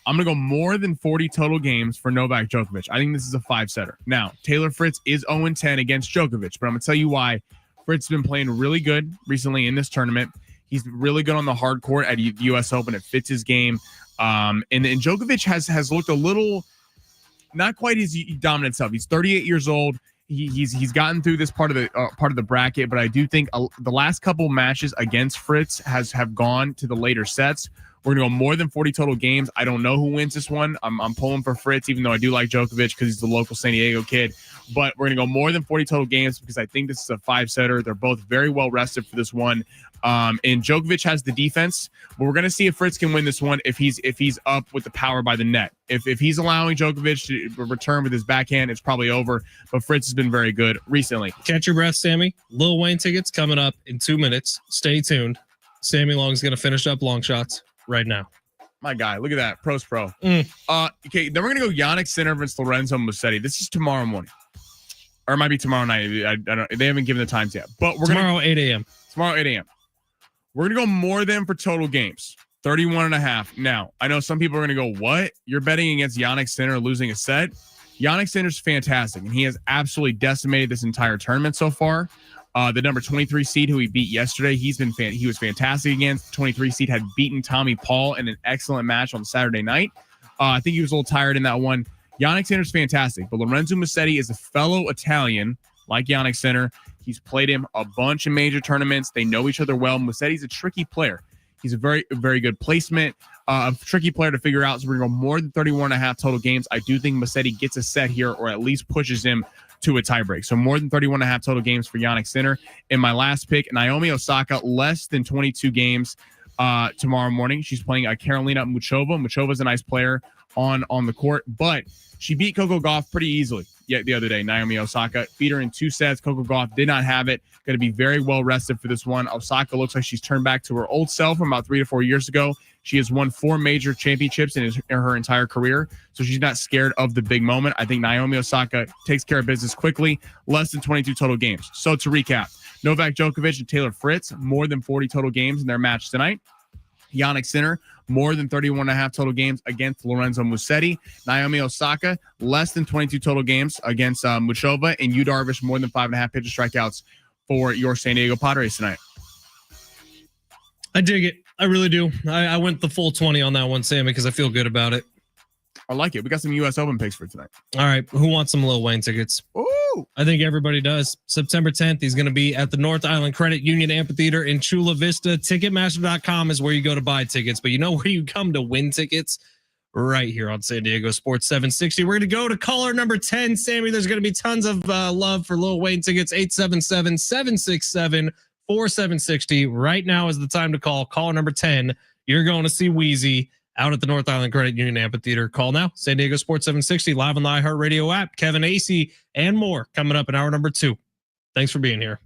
I'm going to go more than 40 total games for Novak Djokovic. I think this is a 5-setter. Now, Taylor Fritz is 0-10 against Djokovic, but I'm going to tell you why. Fritz has been playing really good recently in this tournament. He's really good on the hard court at U.S. Open. It fits his game. And Djokovic has looked a little, not quite his dominant self. He's 38 years old. He's gotten through this part of the bracket, but I do think the last couple matches against Fritz have gone to the later sets. We're going to go more than 40 total games. I don't know who wins this one. I'm pulling for Fritz, even though I do like Djokovic because he's the local San Diego kid. But we're going to go more than 40 total games because I think this is a 5-setter. They're both very well rested for this one. And Djokovic has the defense, but we're going to see if Fritz can win this one if he's up with the power by the net. If he's allowing Djokovic to return with his backhand, it's probably over. But Fritz has been very good recently. Catch your breath, Sammy. Lil Wayne tickets coming up in 2 minutes. Stay tuned. Sammy Long's going to finish up long shots right now. My guy, look at that. Pro's pro. Okay, then we're going to go Yannick Sinner versus Lorenzo Musetti. This is tomorrow morning. Or it might be tomorrow night. I don't. They haven't given the times yet. But we're tomorrow 8 a.m. Tomorrow 8 a.m. We're going to go more than for total games. 31.5. Now, I know some people are going to go, what? You're betting against Yannick Sinner losing a set? Yannick Sinner's fantastic, and he has absolutely decimated this entire tournament so far. The number 23 seed who he beat yesterday, he was fantastic against. 23 seed had beaten Tommy Paul in an excellent match on Saturday night. I think he was a little tired in that one. Yannick Sinner's fantastic, but Lorenzo Musetti is a fellow Italian like Yannick Sinner. He's played him a bunch of major tournaments. They know each other well. Musetti's a tricky player. He's a very, very good placement, a tricky player to figure out. So we're going to go more than 31.5 total games. I do think Musetti gets a set here or at least pushes him to a tiebreak. So more than 31.5 total games for Yannick Sinner. In my last pick, Naomi Osaka, less than 22 games tomorrow morning. She's playing Karolina Muchova. Muchova's a nice player on the court, but she beat Coco Gauff pretty easily the other day. Naomi Osaka beat her in 2 sets. Coco Gauff did not have it. Going to be very well rested for this one. Osaka looks like she's turned back to her old self from about 3 to 4 years ago. She has won 4 major championships in her entire career, so she's not scared of the big moment. I think Naomi Osaka takes care of business quickly, less than 22 total games. So to recap, Novak Djokovic and Taylor Fritz, more than 40 total games in their match tonight. Yannick Sinner, more than 31.5 total games against Lorenzo Musetti. Naomi Osaka, less than 22 total games against Muchova. And Yu Darvish, more than 5.5 pitcher strikeouts for your San Diego Padres tonight. I dig it. I really do. I went the full 20 on that one, Sammy, because I feel good about it. I like it. We got some U.S. Open picks for tonight. All right. Who wants some Lil Wayne tickets? Ooh. I think everybody does. September 10th, he's going to be at the North Island Credit Union Amphitheater in Chula Vista. Ticketmaster.com is where you go to buy tickets, but you know where you come to win tickets? Right here on San Diego Sports 760. We're going to go to caller number 10. Sammy, there's going to be tons of love for Lil Wayne tickets. 877-767-4760. Right now is the time to call. Caller number 10. You're going to see Wheezy out at the North Island Credit Union Amphitheater. Call now. San Diego Sports 760 live on the iHeartRadio app. Kevin Acee and more coming up in hour number 2. Thanks for being here.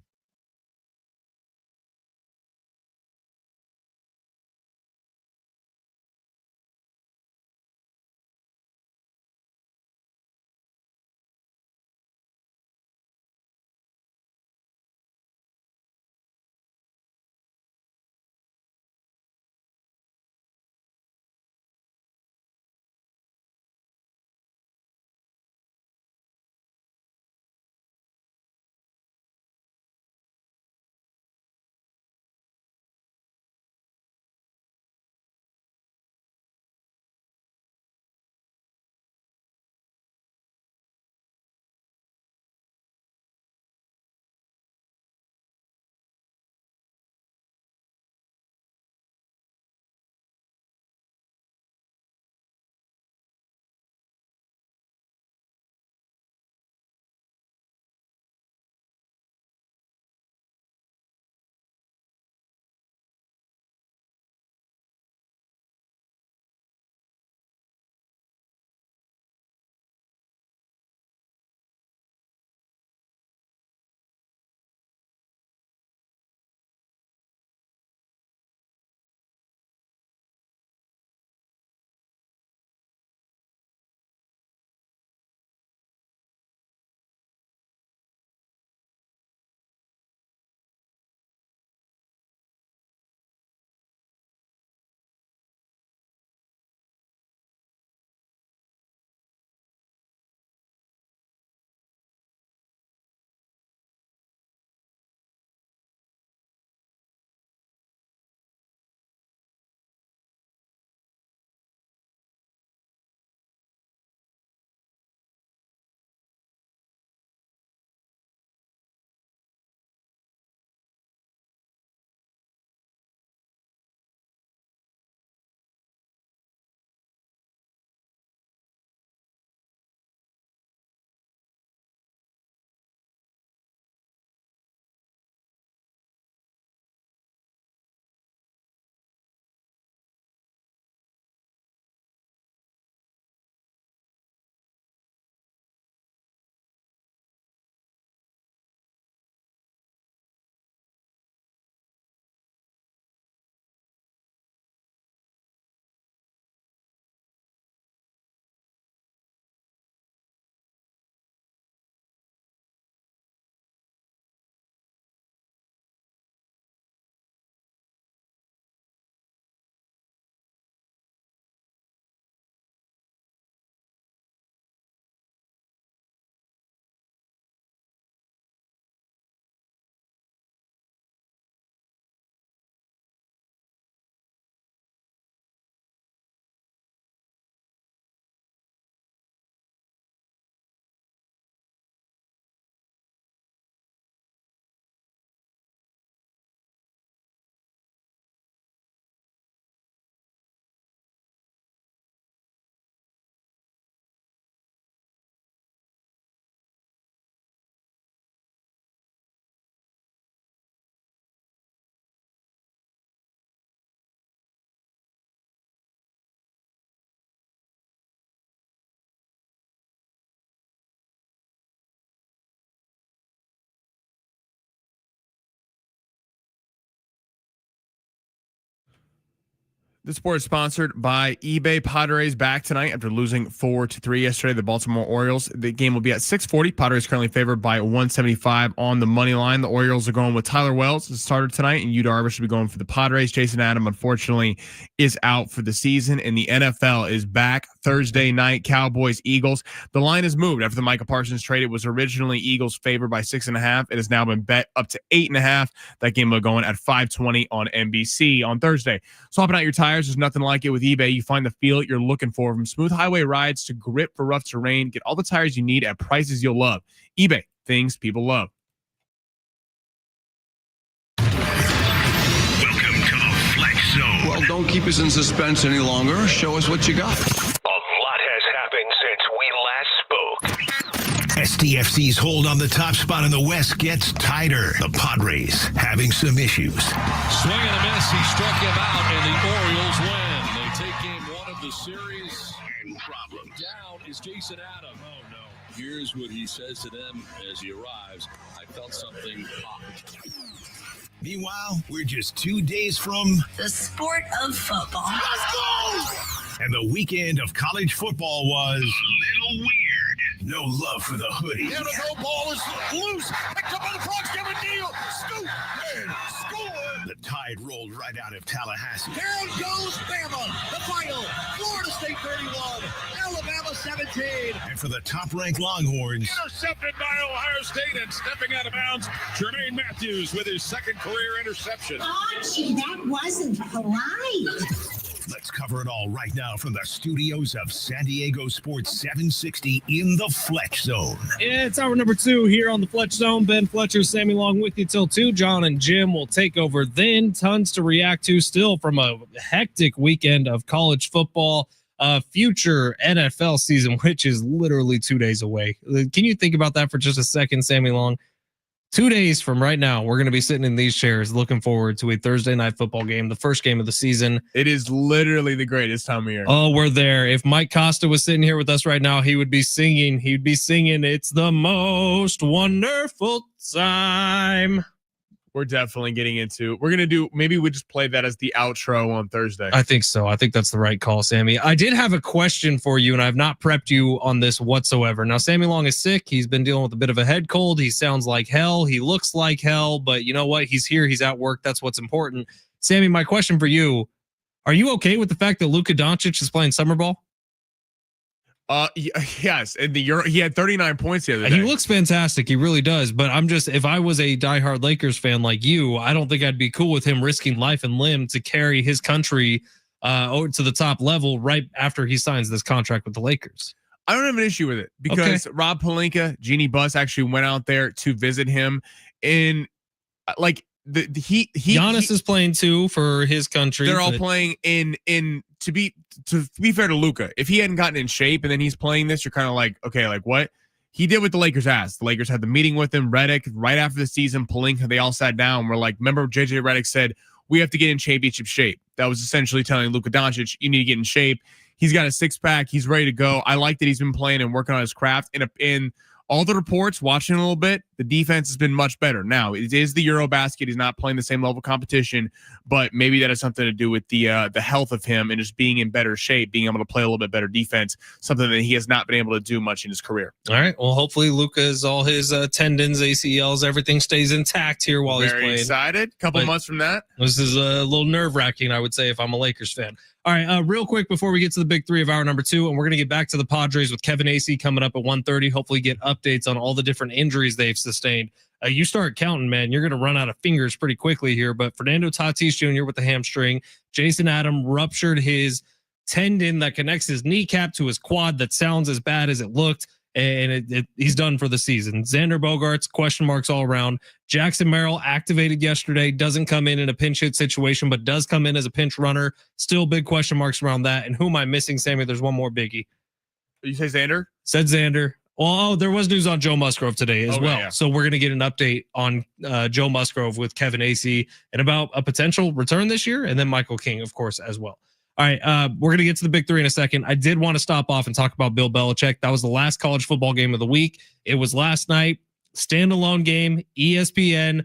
This sport is sponsored by eBay. Padres back tonight after losing 4-3 yesterday. The Baltimore Orioles. The game will be at 6:40. Padres currently favored by 175 on the money line. The Orioles are going with Tyler Wells as starter tonight, and Yu Darvish will be going for the Padres. Jason Adam, unfortunately, is out for the season, and the NFL is back Thursday night. Cowboys, Eagles. The line has moved after the Micah Parsons trade. It was originally Eagles favored by 6.5. It has now been bet up to 8.5. That game will go in at 5:20 on NBC on Thursday. Swapping out your tires. There's nothing like it with eBay. You find the feel you're looking for, from smooth highway rides to grip for rough terrain. Get all the tires you need at prices you'll love. eBay, things people love. Welcome to the Fletch Zone. Well, don't keep us in suspense any longer. Show us what you got. A lot has happened since we last spoke. STFC's hold on the top spot in the West gets tighter. The Padres having some issues. Swing and a miss. He struck him out, and the Orioles win. They take game one of the series. And problems. Down is Jason Adam. Oh, no. Here's what he says to them as he arrives. I felt something pop. Meanwhile, we're just 2 days from The sport of football. Let's go! And the weekend of college football was a little weird. No love for the hoodie. There we go, ball is loose. Picked up by the Frogs, Kevin Deal. Scoop and score. The Tide rolled right out of Tallahassee. Here goes Bama. The final. Florida State 31. Alabama 17. And for the top-ranked Longhorns, Intercepted by Ohio State and stepping out of bounds, Jermaine Matthews with his second career interception. Archie, that wasn't polite. let's cover it all right now from the studios of San Diego Sports 760 in the Fletch Zone. It's hour number 2 here on the Fletch Zone. Ben Fletcher, Sammy Long with you till 2. John and Jim will take over then. Tons to react to still from a hectic weekend of college football. Future NFL season, which is literally 2 days away. Can you think about that for just a second, Sammy Long? 2 days from right now, we're going to be sitting in these chairs looking forward to a Thursday night football game, the first game of the season. It is literally the greatest time of year. Oh, we're there. If Mike Costa was sitting here with us right now, he would be singing. He'd be singing, "It's the most wonderful time." We're definitely getting into. We're gonna do. Maybe we just play that as the outro on Thursday. I think so. I think that's the right call, Sammy. I did have a question for you, and I've not prepped you on this whatsoever. Now, Sammy Long is sick. He's been dealing with a bit of a head cold. He sounds like hell. He looks like hell. But you know what? He's here. He's at work. That's what's important. Sammy, my question for you: are you okay with the fact that Luka Doncic is playing summer ball? Yes. In the Euro, he had 39 points the other day. He looks fantastic. He really does. But I'm just, if I was a diehard Lakers fan like you, I don't think I'd be cool with him risking life and limb to carry his country over to the top level right after he signs this contract with the Lakers. I don't have an issue with it because Rob Pelinka, Jeannie Buss actually went out there to visit him in like Giannis is playing too for his country. They're all playing in to be fair to Luka. If he hadn't gotten in shape and then he's playing this, you're kind of like, okay, like what? He did what the Lakers asked. The Lakers had the meeting with him, Redick, right after the season, Pelinka, they all sat down and were like, remember JJ Redick said, we have to get in championship shape. That was essentially telling Luka Doncic, you need to get in shape. He's got a six-pack. He's ready to go. I like that he's been playing and working on his craft. In all the reports, watching a little bit, the defense has been much better. Now, it is the Eurobasket. He's not playing the same level of competition, but maybe that has something to do with the health of him and just being in better shape, being able to play a little bit better defense, something that he has not been able to do much in his career. All right. Well, hopefully Luka's, all his tendons, ACLs, everything stays intact here while he's playing. Very excited. Couple months from that. This is a little nerve-wracking, I would say, if I'm a Lakers fan. All right, real quick before we get to the big three of hour number 2, and we're going to get back to the Padres with Kevin Acee coming up at 1:30. Hopefully get updates on all the different injuries they've sustained. You start counting, man. You're going to run out of fingers pretty quickly here. But Fernando Tatis Jr. with the hamstring. Jason Adam ruptured his tendon that connects his kneecap to his quad. That sounds as bad as it looked. And he's done for the season. Xander Bogaerts, question marks all around. Jackson Merrill activated yesterday, doesn't come in a pinch hit situation, but does come in as a pinch runner. Still big question marks around that. And who am I missing, Sammy? There's one more biggie. You say Xander? Said Xander. Well, there was news on Joe Musgrove today as well. Yeah. So we're going to get an update on Joe Musgrove with Kevin Acee and about a potential return this year. And then Michael King, of course, as well. All right, we're going to get to the big three in a second. I did want to stop off and talk about Bill Belichick. That was the last college football game of the week. It was last night, standalone game, ESPN.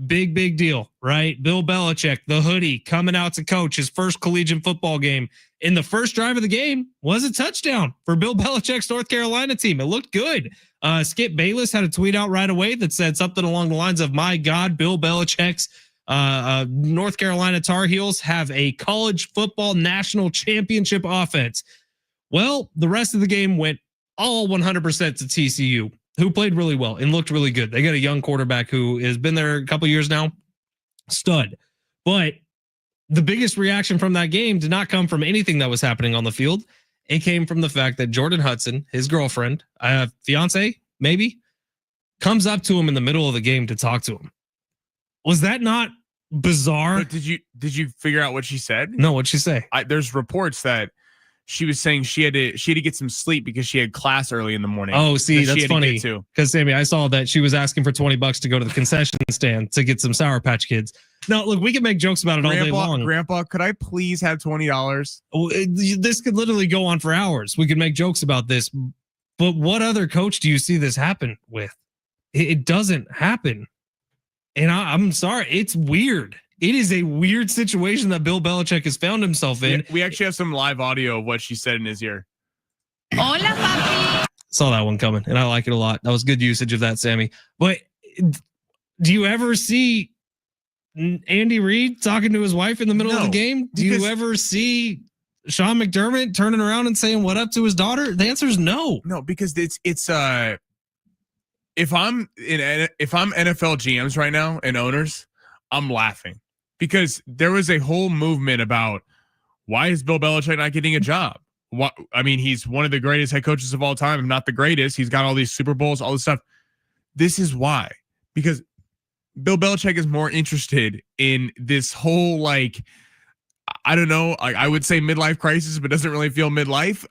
big deal, right? Bill Belichick, the hoodie, coming out to coach his first collegiate football game. In the first drive of the game was a touchdown for Bill Belichick's North Carolina team. It looked good. Skip Bayless had a tweet out right away that said something along the lines of, my God, Bill Belichick's North Carolina Tar Heels have a college football national championship offense. Well, the rest of the game went all 100% to TCU, who played really well and looked really good. They got a young quarterback who has been there a couple years now. Stud. But the biggest reaction from that game did not come from anything that was happening on the field. It came from the fact that Jordan Hudson, his girlfriend, fiance, maybe, comes up to him in the middle of the game to talk to him. Was that not bizarre? But did you figure out what she said? No, what'd she say? There's reports that she was saying she had to get some sleep because she had class early in the morning. Oh, see, that's funny. Because Sammy, I saw that she was asking for $20 to go to the concession stand to get some Sour Patch Kids. Now, look, we can make jokes about it all day long. Grandpa, could I please have $20? This could literally go on for hours. We could make jokes about this. But what other coach do you see this happen with? It doesn't happen. And I'm sorry, it's weird. It is a weird situation that Bill Belichick has found himself in. We actually have some live audio of what she said in his ear. Hola, papi. Saw that one coming, and I like it a lot. That was good usage of that, Sammy. But do you ever see Andy Reid talking to his wife in the middle of the game? Do you ever see Sean McDermott turning around and saying what up to his daughter? The answer is no. No, because it's if I'm NFL GMs right now and owners, I'm laughing. Because there was a whole movement about why is Bill Belichick not getting a job? What I mean, he's one of the greatest head coaches of all time, if not the greatest. He's got all these Super Bowls, all this stuff. This is why. Because Bill Belichick is more interested in this whole, like, I don't know, I would say midlife crisis, but doesn't really feel midlife.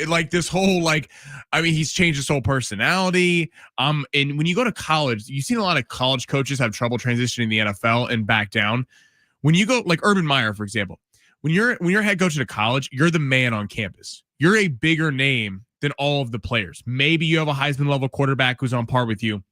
Like this whole, like, I mean, he's changed his whole personality. And when you go to college, you've seen a lot of college coaches have trouble transitioning the NFL and back down. When you go, like Urban Meyer, for example, when you're head coach at a college, you're the man on campus. You're a bigger name than all of the players. Maybe you have a Heisman level quarterback who's on par with you,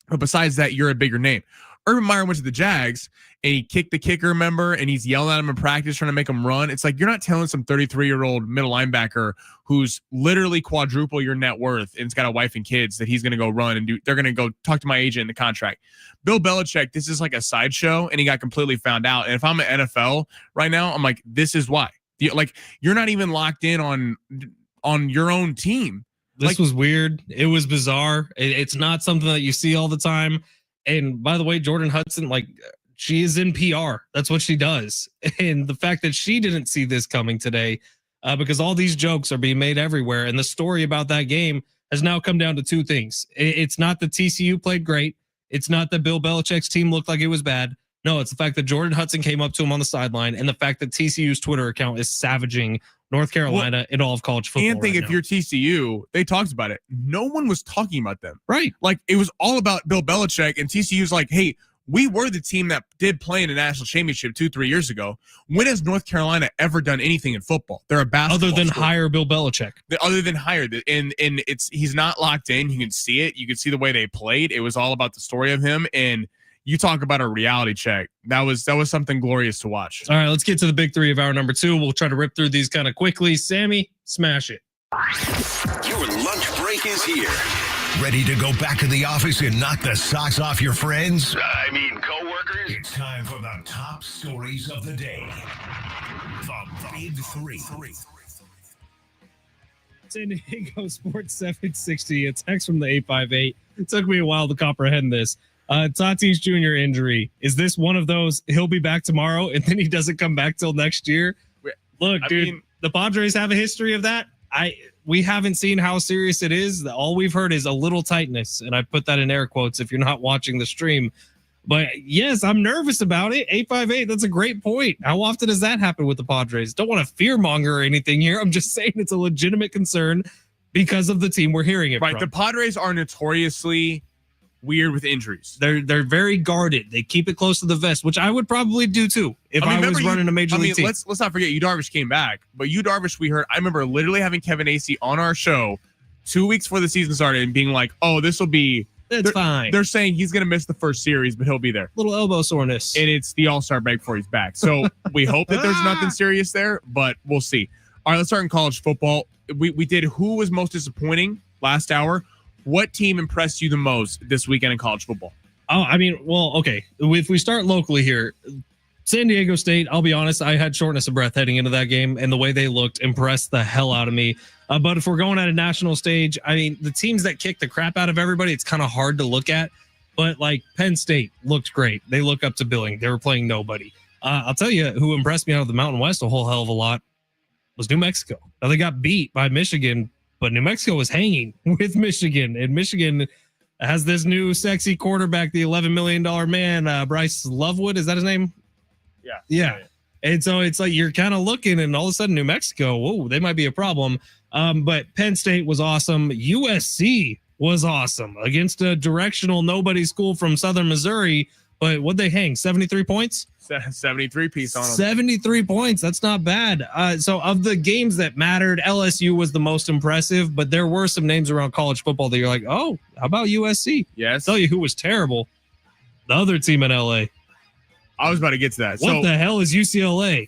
but besides that, you're a bigger name. Urban Meyer went to the Jags and he kicked the kicker, remember, and he's yelling at him in practice, trying to make him run. It's like, you're not telling some 33-year-old middle linebacker who's literally quadruple your net worth and has got a wife and kids that he's going to go run and do. They're going to go talk to my agent in the contract. Bill Belichick, this is like a sideshow, and he got completely found out. And if I'm an NFL right now, I'm like, this is why. Like, you're not even locked in on your own team. This was weird. It was bizarre. It's not something that you see all the time. And by the way, Jordan Hudson, like, she is in PR. That's what she does. And the fact that she didn't see this coming today, because all these jokes are being made everywhere. And the story about that game has now come down to two things. It's not that TCU played great. It's not that Bill Belichick's team looked like it was bad. No, it's the fact that Jordan Hudson came up to him on the sideline, and the fact that TCU's Twitter account is savaging North Carolina in all of college football. And think, if you're TCU, they talked about it. No one was talking about them. Right. Like, it was all about Bill Belichick, and TCU's like, hey, we were the team that did play in a national championship 2-3 years ago. When has North Carolina ever done anything in football? They're a basketball other than school. Hire Bill Belichick. Other than hire, and he's not locked in. You can see it. You can see the way they played. It was all about the story of him. And you talk about a reality check. That was something glorious to watch. All right, let's get to the big three of hour number 2. We'll try to rip through these kind of quickly. Sammy, smash it. Your lunch break is here. Ready to go back to the office and knock the socks off your friends? I mean, coworkers? It's time for the top stories of the day. The Big Three. San Diego Sports 760. A text from the 858. It took me a while to comprehend this. Tatis Jr. injury. Is this one of those, he'll be back tomorrow and then he doesn't come back till next year? Look, dude, the Padres have a history of that. We haven't seen how serious it is. All we've heard is a little tightness, and I put that in air quotes if you're not watching the stream. But yes, I'm nervous about it. 858, that's a great point. How often does that happen with the Padres? Don't want to fearmonger or anything here. I'm just saying it's a legitimate concern because of the team we're hearing it from. The Padres are notoriously weird with injuries. They're very guarded. They keep it close to the vest, which I would probably do too if I was running a major league team. Let's not forget, Yu Darvish came back, but Yu Darvish, we heard. I remember literally having Kevin Acee on our show 2 weeks before the season started and being like, "Oh, this will be That's fine. They're saying he's going to miss the first series, but he'll be there. Little elbow soreness. And it's the All-Star break before he's back. So we hope that there's nothing serious there, but we'll see. All right, let's start in college football. We did who was most disappointing last hour. What team impressed you the most this weekend in college football? Oh, I mean, well, okay. If we start locally here, San Diego State, I'll be honest, I had shortness of breath heading into that game, and the way they looked impressed the hell out of me. But if we're going at a national stage, I mean, the teams that kick the crap out of everybody, it's kind of hard to look at. But like Penn State looked great. They look up to Billing. They were playing nobody. I'll tell you who impressed me out of the Mountain West a whole hell of a lot was New Mexico. Now they got beat by Michigan, but New Mexico was hanging with Michigan, and Michigan has this new sexy quarterback, the $11 million man, Bryce Lovewood. Is that his name? Yeah. And so it's like you're kind of looking, and all of a sudden New Mexico, whoa, they might be a problem. But Penn State was awesome. USC was awesome against a directional nobody school from Southern Missouri. But what'd they hang? 73 points? 73 piece on them. 73 points. That's not bad. So of the games that mattered, LSU was the most impressive, but there were some names around college football that you're like, oh, how about USC? Yes. I'll tell you who was terrible. The other team in LA. I was about to get to that. What the hell is UCLA?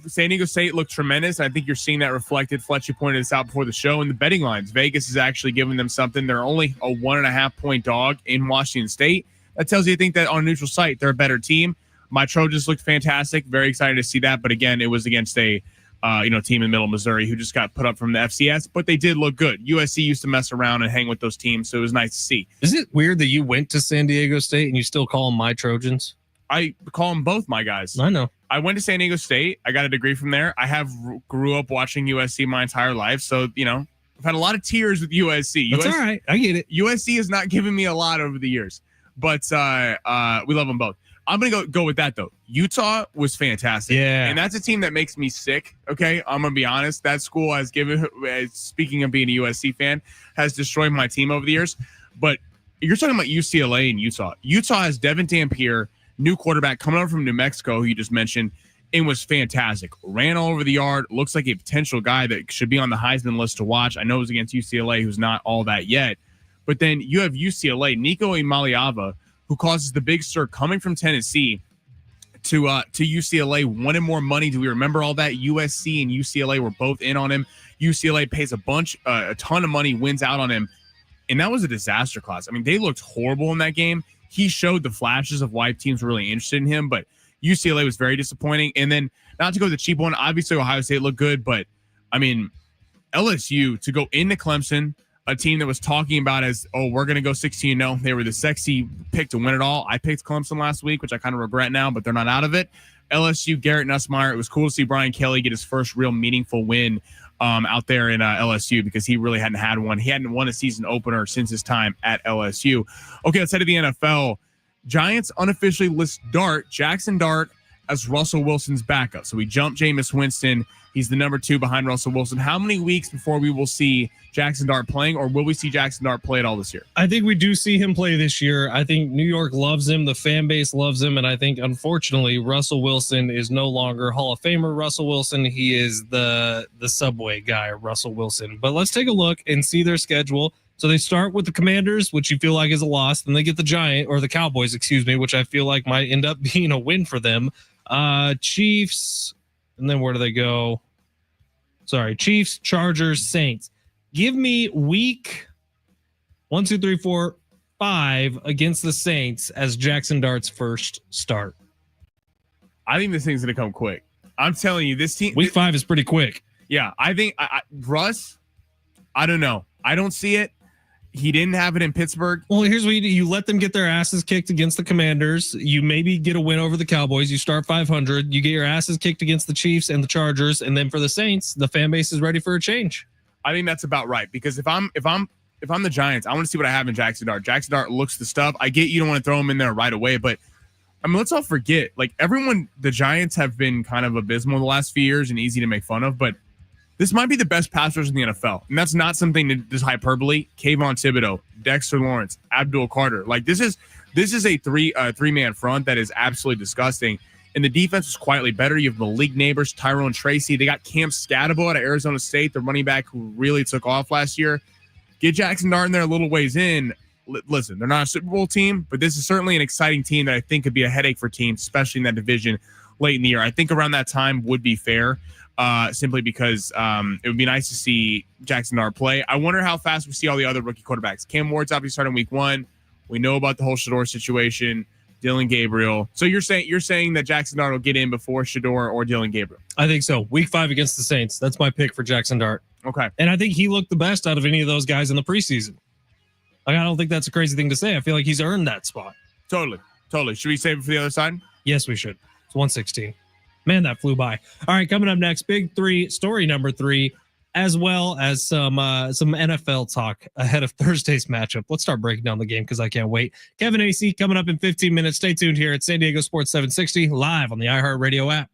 San Diego State looked tremendous. I think you're seeing that reflected. Fletch, you pointed this out before the show. In the betting lines, Vegas is actually giving them something. They're only a 1.5 point dog in Washington State. That tells you, I think, that on a neutral site, they're a better team. My Trojans looked fantastic. Very excited to see that. But again, it was against a team in Middle Missouri who just got put up from the FCS. But they did look good. USC used to mess around and hang with those teams, so it was nice to see. Is it weird that you went to San Diego State and you still call them my Trojans? I call them both my guys. I know. I went to San Diego State. I got a degree from there. I have grew up watching USC my entire life. So, I've had a lot of tears with USC. That's all right. I get it. USC has not given me a lot over the years, but we love them both. I'm going to go with that, though. Utah was fantastic. Yeah. And that's a team that makes me sick, okay? I'm going to be honest. That school has given, speaking of being a USC fan, has destroyed my team over the years. But you're talking about UCLA and Utah. Utah has Devin Dampier, new quarterback coming over from New Mexico, who you just mentioned, and was fantastic. Ran all over the yard. Looks like a potential guy that should be on the Heisman list to watch. I know it was against UCLA, who's not all that yet. But then you have UCLA, Nico Imaliava, who causes the big stir coming from Tennessee to UCLA, wanted more money. Do we remember all that? USC and UCLA were both in on him. UCLA pays a ton of money, wins out on him. And that was a disaster class. I mean, they looked horrible in that game. He showed the flashes of why teams were really interested in him, but UCLA was very disappointing. And then, not to go with the cheap one, obviously Ohio State looked good, but I mean, LSU to go into Clemson, a team that was talking about as, oh, we're going to go 16-0. They were the sexy pick to win it all. I picked Clemson last week, which I kind of regret now, but they're not out of it. LSU, Garrett Nussmeier. It was cool to see Brian Kelly get his first real meaningful win out there in LSU, because he really hadn't had one. He hadn't won a season opener since his time at LSU. Okay, let's head to the NFL. Giants unofficially list Jackson Dart as Russell Wilson's backup. So we jumped Jameis Winston. He's the number 2 behind Russell Wilson. How many weeks before we will see Jackson Dart playing, or will we see Jackson Dart play at all this year? I think we do see him play this year. I think New York loves him. The fan base loves him. And I think, unfortunately, Russell Wilson is no longer Hall of Famer Russell Wilson. He is the Subway guy, Russell Wilson. But let's take a look and see their schedule. So they start with the Commanders, which you feel like is a loss. Then they get the Cowboys, which I feel like might end up being a win for them. Chiefs. And then where do they go? Chiefs, Chargers, Saints. Give me week 1, 2, 3, 4, 5 against the Saints as Jackson Dart's first start. I think this thing's going to come quick. I'm telling you, this team. Week 5 is pretty quick. Yeah, I think Russ, I don't know. I don't see it. He didn't have it in Pittsburgh. Well, here's what you do. You let them get their asses kicked against the Commanders. You maybe get a win over the Cowboys. You start 500. You get your asses kicked against the Chiefs and the Chargers. And then for the Saints, the fan base is ready for a change. I think that's about right, because if I'm the Giants, I want to see what I have in Jackson Dart. Jackson Dart looks the stuff. I get you don't want to throw him in there right away, but I mean, let's all forget, like, the Giants have been kind of abysmal the last few years and easy to make fun of, but this might be the best pass rush in the NFL. And that's not something that is hyperbole. Kayvon Thibodeau, Dexter Lawrence, Abdul Carter. Like, this is a three-man front that is absolutely disgusting. And the defense was quietly better. You have Malik Neighbors, Tyrone Tracy. They got Cam Scatabo out of Arizona State, the running back who really took off last year. Get Jackson Dart in there a little ways in. listen, they're not a Super Bowl team, but this is certainly an exciting team that I think could be a headache for teams, especially in that division late in the year. I think around that time would be fair, simply because it would be nice to see Jackson Dart play. I wonder how fast we see all the other rookie quarterbacks. Cam Ward's obviously starting week 1. We know about the whole Shador situation, Dylan Gabriel. So you're saying that Jackson Dart will get in before Shador or Dylan Gabriel? I think so. Week 5 against the Saints. That's my pick for Jackson Dart. Okay. And I think he looked the best out of any of those guys in the preseason. Like, I don't think that's a crazy thing to say. I feel like he's earned that spot. Totally. Should we save it for the other side? Yes, we should. It's 116. Man, that flew by. All right, coming up next, big 3, story number 3, as well as some NFL talk ahead of Thursday's matchup. Let's start breaking down the game because I can't wait. Kevin Acee coming up in 15 minutes. Stay tuned here at San Diego Sports 760, live on the iHeartRadio app.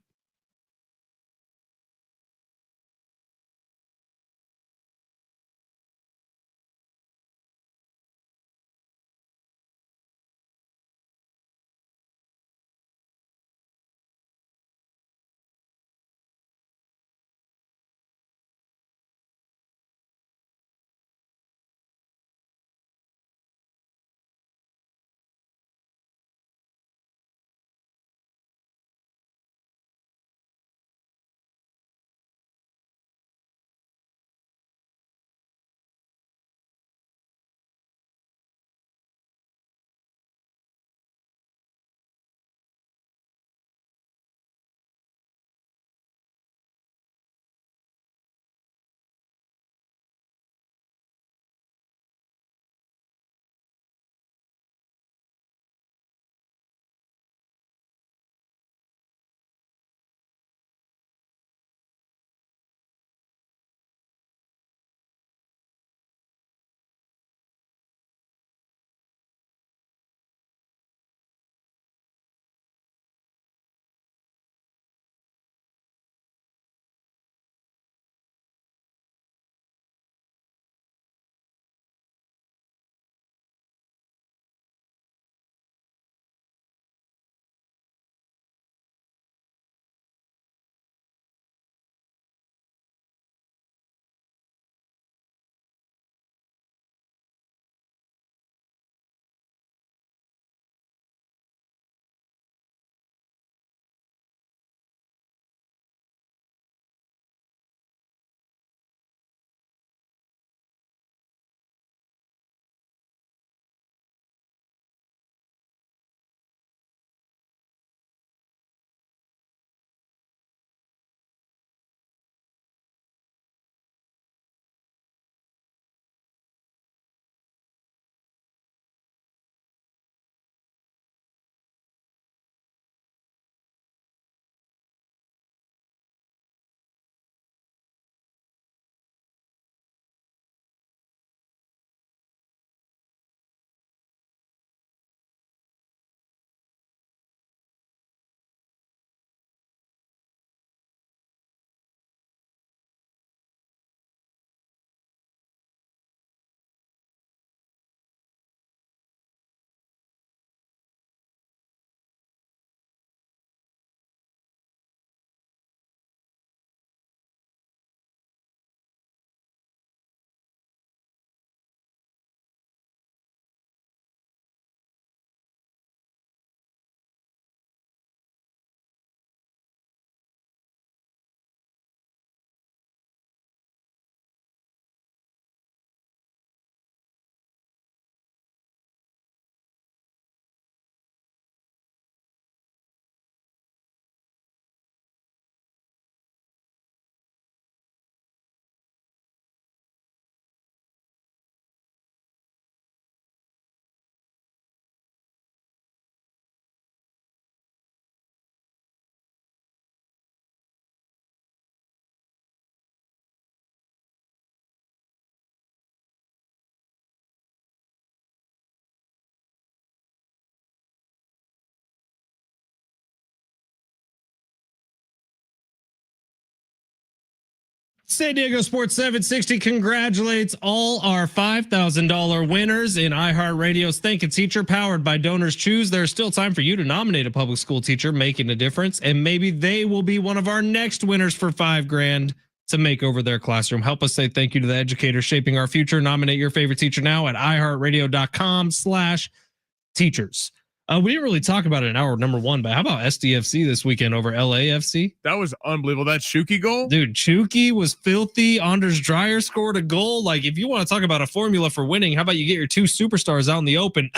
San Diego Sports 760 congratulates all our $5,000 winners in iHeartRadio's Thank a Teacher, powered by Donors Choose. There's still time for you to nominate a public school teacher making a difference, and maybe they will be one of our next winners for $5,000. to make over their classroom. Help us say thank you to the educators shaping our future. Nominate your favorite teacher now at iHeartRadio.com/teachers. We didn't really talk about it in hour number one, but how about SDFC this weekend over LAFC? That was unbelievable. That Shuki goal? Dude, Chucky was filthy. Anders Dreyer scored a goal. Like, if you want to talk about a formula for winning, how about you get your two superstars out in the open?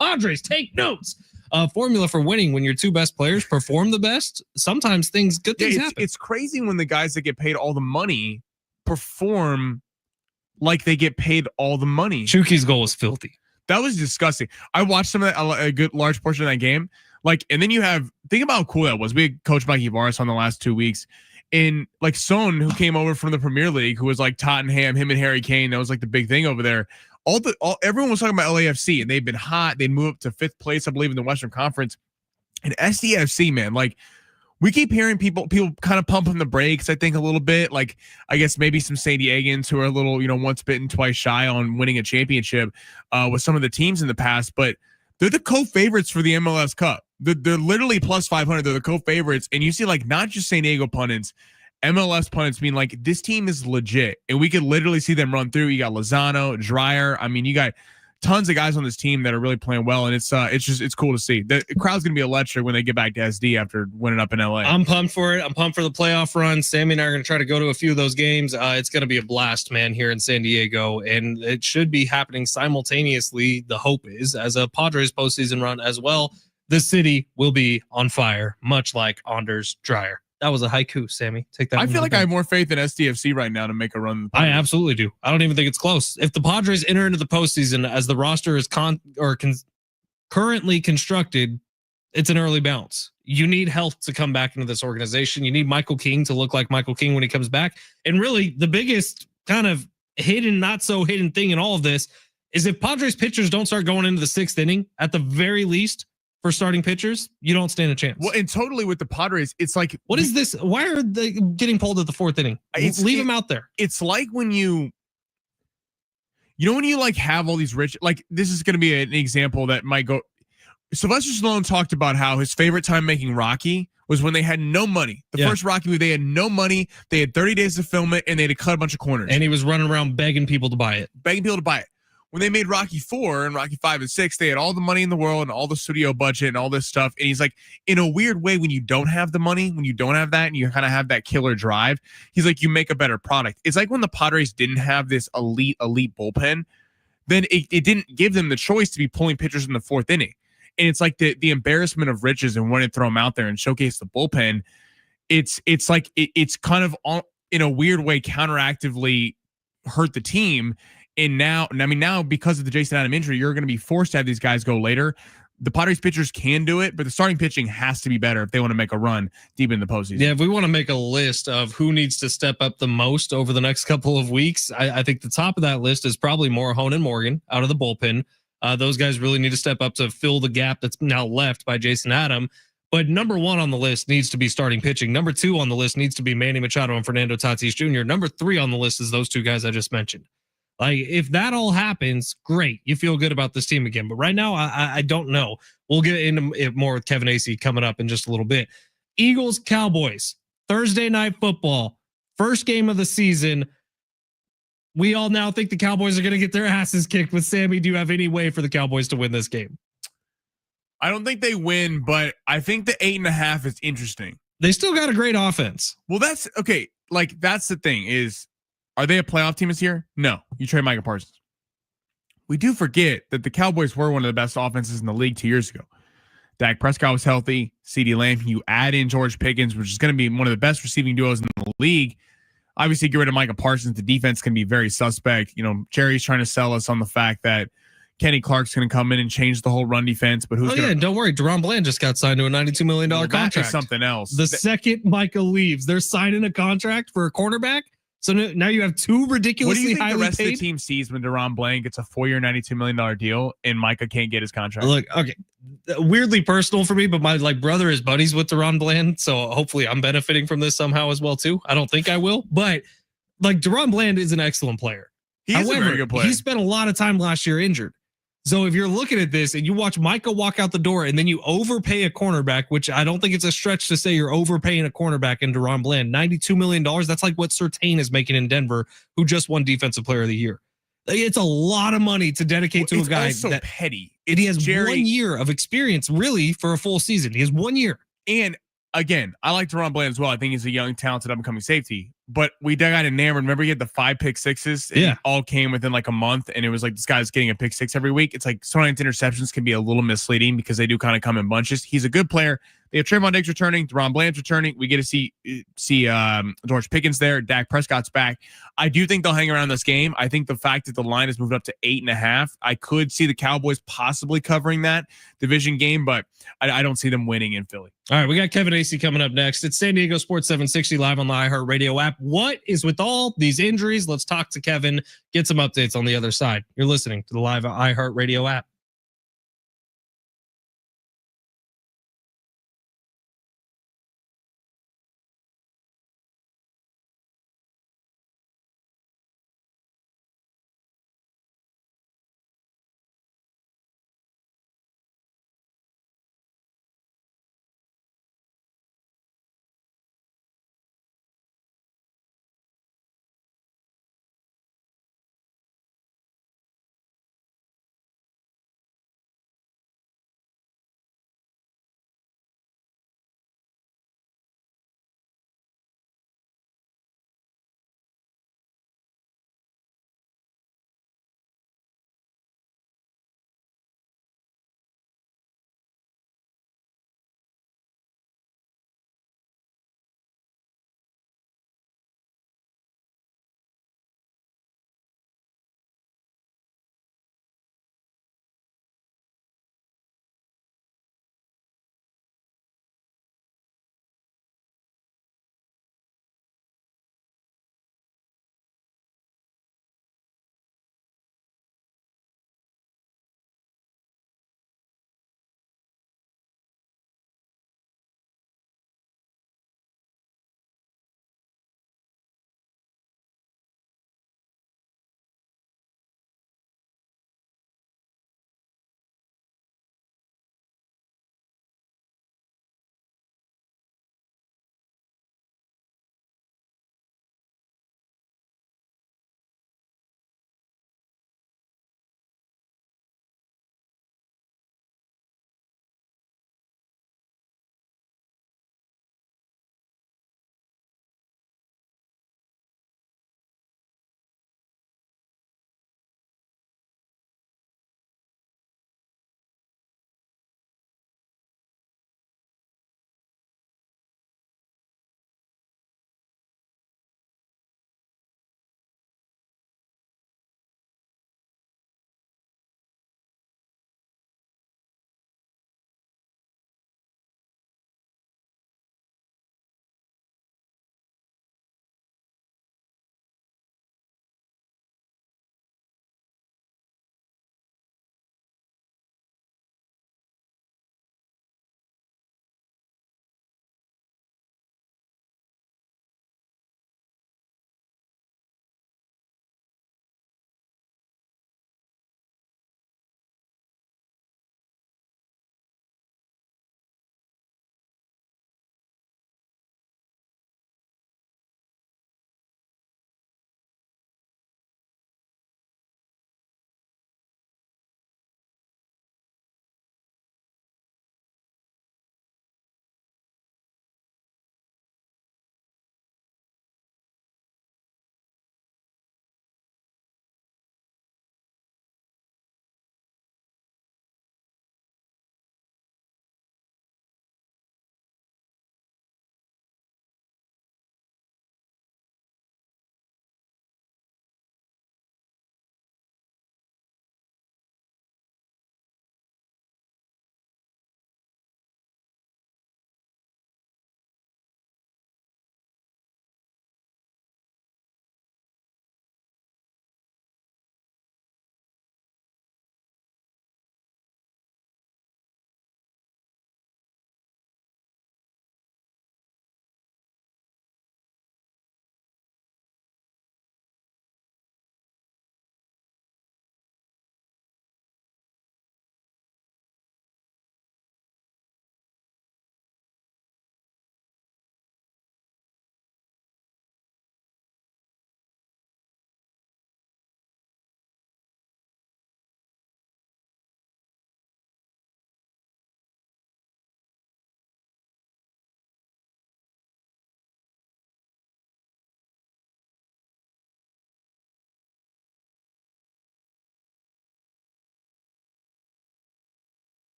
Padres, take notes. Formula for winning: when your two best players perform the best, sometimes good things happen. It's crazy when the guys that get paid all the money perform like they get paid all the money. Chucky's goal was filthy. That was disgusting. I watched some of that, a good large portion of that game. Like, and then think about how cool that was. We had Coach Mikey Varas on the last 2 weeks. And like Son, who came over from the Premier League, who was like Tottenham, him and Harry Kane. That was like the big thing over there. Everyone was talking about LAFC, and they've been hot. They'd move up to 5th place, I believe, in the Western Conference. And SDFC, man, like, we keep hearing people kind of pumping the brakes, I think, a little bit. Like, I guess maybe some San Diegans who are a little, once bitten, twice shy on winning a championship with some of the teams in the past. But they're the co-favorites for the MLS Cup. They're literally plus 500. They're the co-favorites. And you see, like, not just San Diego pundits, MLS pundits being like, this team is legit. And we could literally see them run through. You got Lozano, Dreyer. I mean, you got tons of guys on this team that are really playing well, and it's cool to see. The crowd's gonna be electric when they get back to SD after winning up in LA. I'm pumped for it. I'm pumped for the playoff run. Sammy and I are gonna try to go to a few of those games. It's gonna be a blast, man, here in San Diego, and it should be happening simultaneously. The hope is, as a Padres postseason run as well, the city will be on fire, much like Anders Dreyer. That was a haiku, Sammy. Take that. I feel like I have more faith in SDFC right now to make a run. I absolutely do. I don't even think it's close. If the Padres enter into the postseason as the roster is currently constructed, it's an early bounce. You need health to come back into this organization. You need Michael King to look like Michael King when he comes back. And really, the biggest kind of hidden, not so hidden thing in all of this is if Padres pitchers don't start going into the 6th inning, at the very least, for starting pitchers, you don't stand a chance. Well, and totally with the Padres, it's like, what is this? Why are they getting pulled at the 4th inning? Leave them out there. It's like when when you like have all these rich, like, this is going to be an example that might go. Sylvester Stallone talked about how his favorite time making Rocky was when they had no money. The first Rocky movie, they had no money. They had 30 days to film it, and they had to cut a bunch of corners. And he was running around begging people to buy it. When they made Rocky 4 and Rocky 5 and 6, they had all the money in the world and all the studio budget and all this stuff. And he's like, in a weird way, when you don't have the money, when you don't have that, and you kind of have that killer drive, he's like, you make a better product. It's like when the Padres didn't have this elite bullpen, then it didn't give them the choice to be pulling pitchers in the 4th inning. And it's like the embarrassment of riches and wanting to throw them out there and showcase the bullpen. It's like it's kind of in a weird way counteractively hurt the team. And now because of the Jason Adam injury, you're going to be forced to have these guys go later. The Padres pitchers can do it, but the starting pitching has to be better if they want to make a run deep in the postseason. Yeah, if we want to make a list of who needs to step up the most over the next couple of weeks, I think the top of that list is probably Morejon and Morgan out of the bullpen. Those guys really need to step up to fill the gap that's now left by Jason Adam. But number 1 on the list needs to be starting pitching. Number 2 on the list needs to be Manny Machado and Fernando Tatis Jr. Number 3 on the list is those two guys I just mentioned. Like, if that all happens, great. You feel good about this team again. But right now, I don't know. We'll get into it more with Kevin Acee coming up in just a little bit. Eagles, Cowboys, Thursday night football, first game of the season. We all now think the Cowboys are going to get their asses kicked. With Sammy, do you have any way for the Cowboys to win this game? I don't think they win, but I think the 8.5 is interesting. They still got a great offense. Well, that's okay. Like, that's the thing is, are they a playoff team this year? No. You trade Micah Parsons. We do forget that the Cowboys were one of the best offenses in the league 2 years ago. Dak Prescott was healthy. CeeDee Lamb. You add in George Pickens, which is going to be one of the best receiving duos in the league. Obviously, get rid of Micah Parsons. The defense can be very suspect. Jerry's trying to sell us on the fact that Kenny Clark's going to come in and change the whole run defense. But don't worry. Deron Bland just got signed to a $92 million contract. That is something else. The second Micah leaves, they're signing a contract for a cornerback. So now you have two ridiculously highly paid. What do you think the rest of the team sees when Deron Bland gets a 4-year, $92 million deal and Micah can't get his contract? Look, okay, weirdly personal for me, but my brother is buddies with Deron Bland, so hopefully I'm benefiting from this somehow as well too. I don't think I will, but Deron Bland is an excellent player. He is a very good player. He spent a lot of time last year injured. So if you're looking at this and you watch Micah walk out the door and then you overpay a cornerback, which I don't think it's a stretch to say you're overpaying a cornerback in DeRon Bland, $92 million. That's like what Surtain is making in Denver, who just won Defensive Player of the Year. It's a lot of money to dedicate to a guy also that petty. he has 1 year of experience, really, for a full season. He has 1 year. And again, I like DeRon Bland as well. I think he's a young, talented, up-and-coming safety. But we got enamored. Remember, he had the 5 pick sixes. And it all came within like a month, and it was like this guy's getting a pick 6 every week. It's like sometimes interceptions can be a little misleading because they do kind of come in bunches. He's a good player. They have Trayvon Diggs returning, DeRon Bland's returning. We get to see George Pickens there. Dak Prescott's back. I do think they'll hang around this game. I think the fact that the line has moved up to 8.5, I could see the Cowboys possibly covering that division game, but I don't see them winning in Philly. All right, we got Kevin Acee coming up next. It's San Diego Sports 760 live on the iHeartRadio app. What is with all these injuries? Let's talk to Kevin, get some updates on the other side. You're listening to the live iHeartRadio app.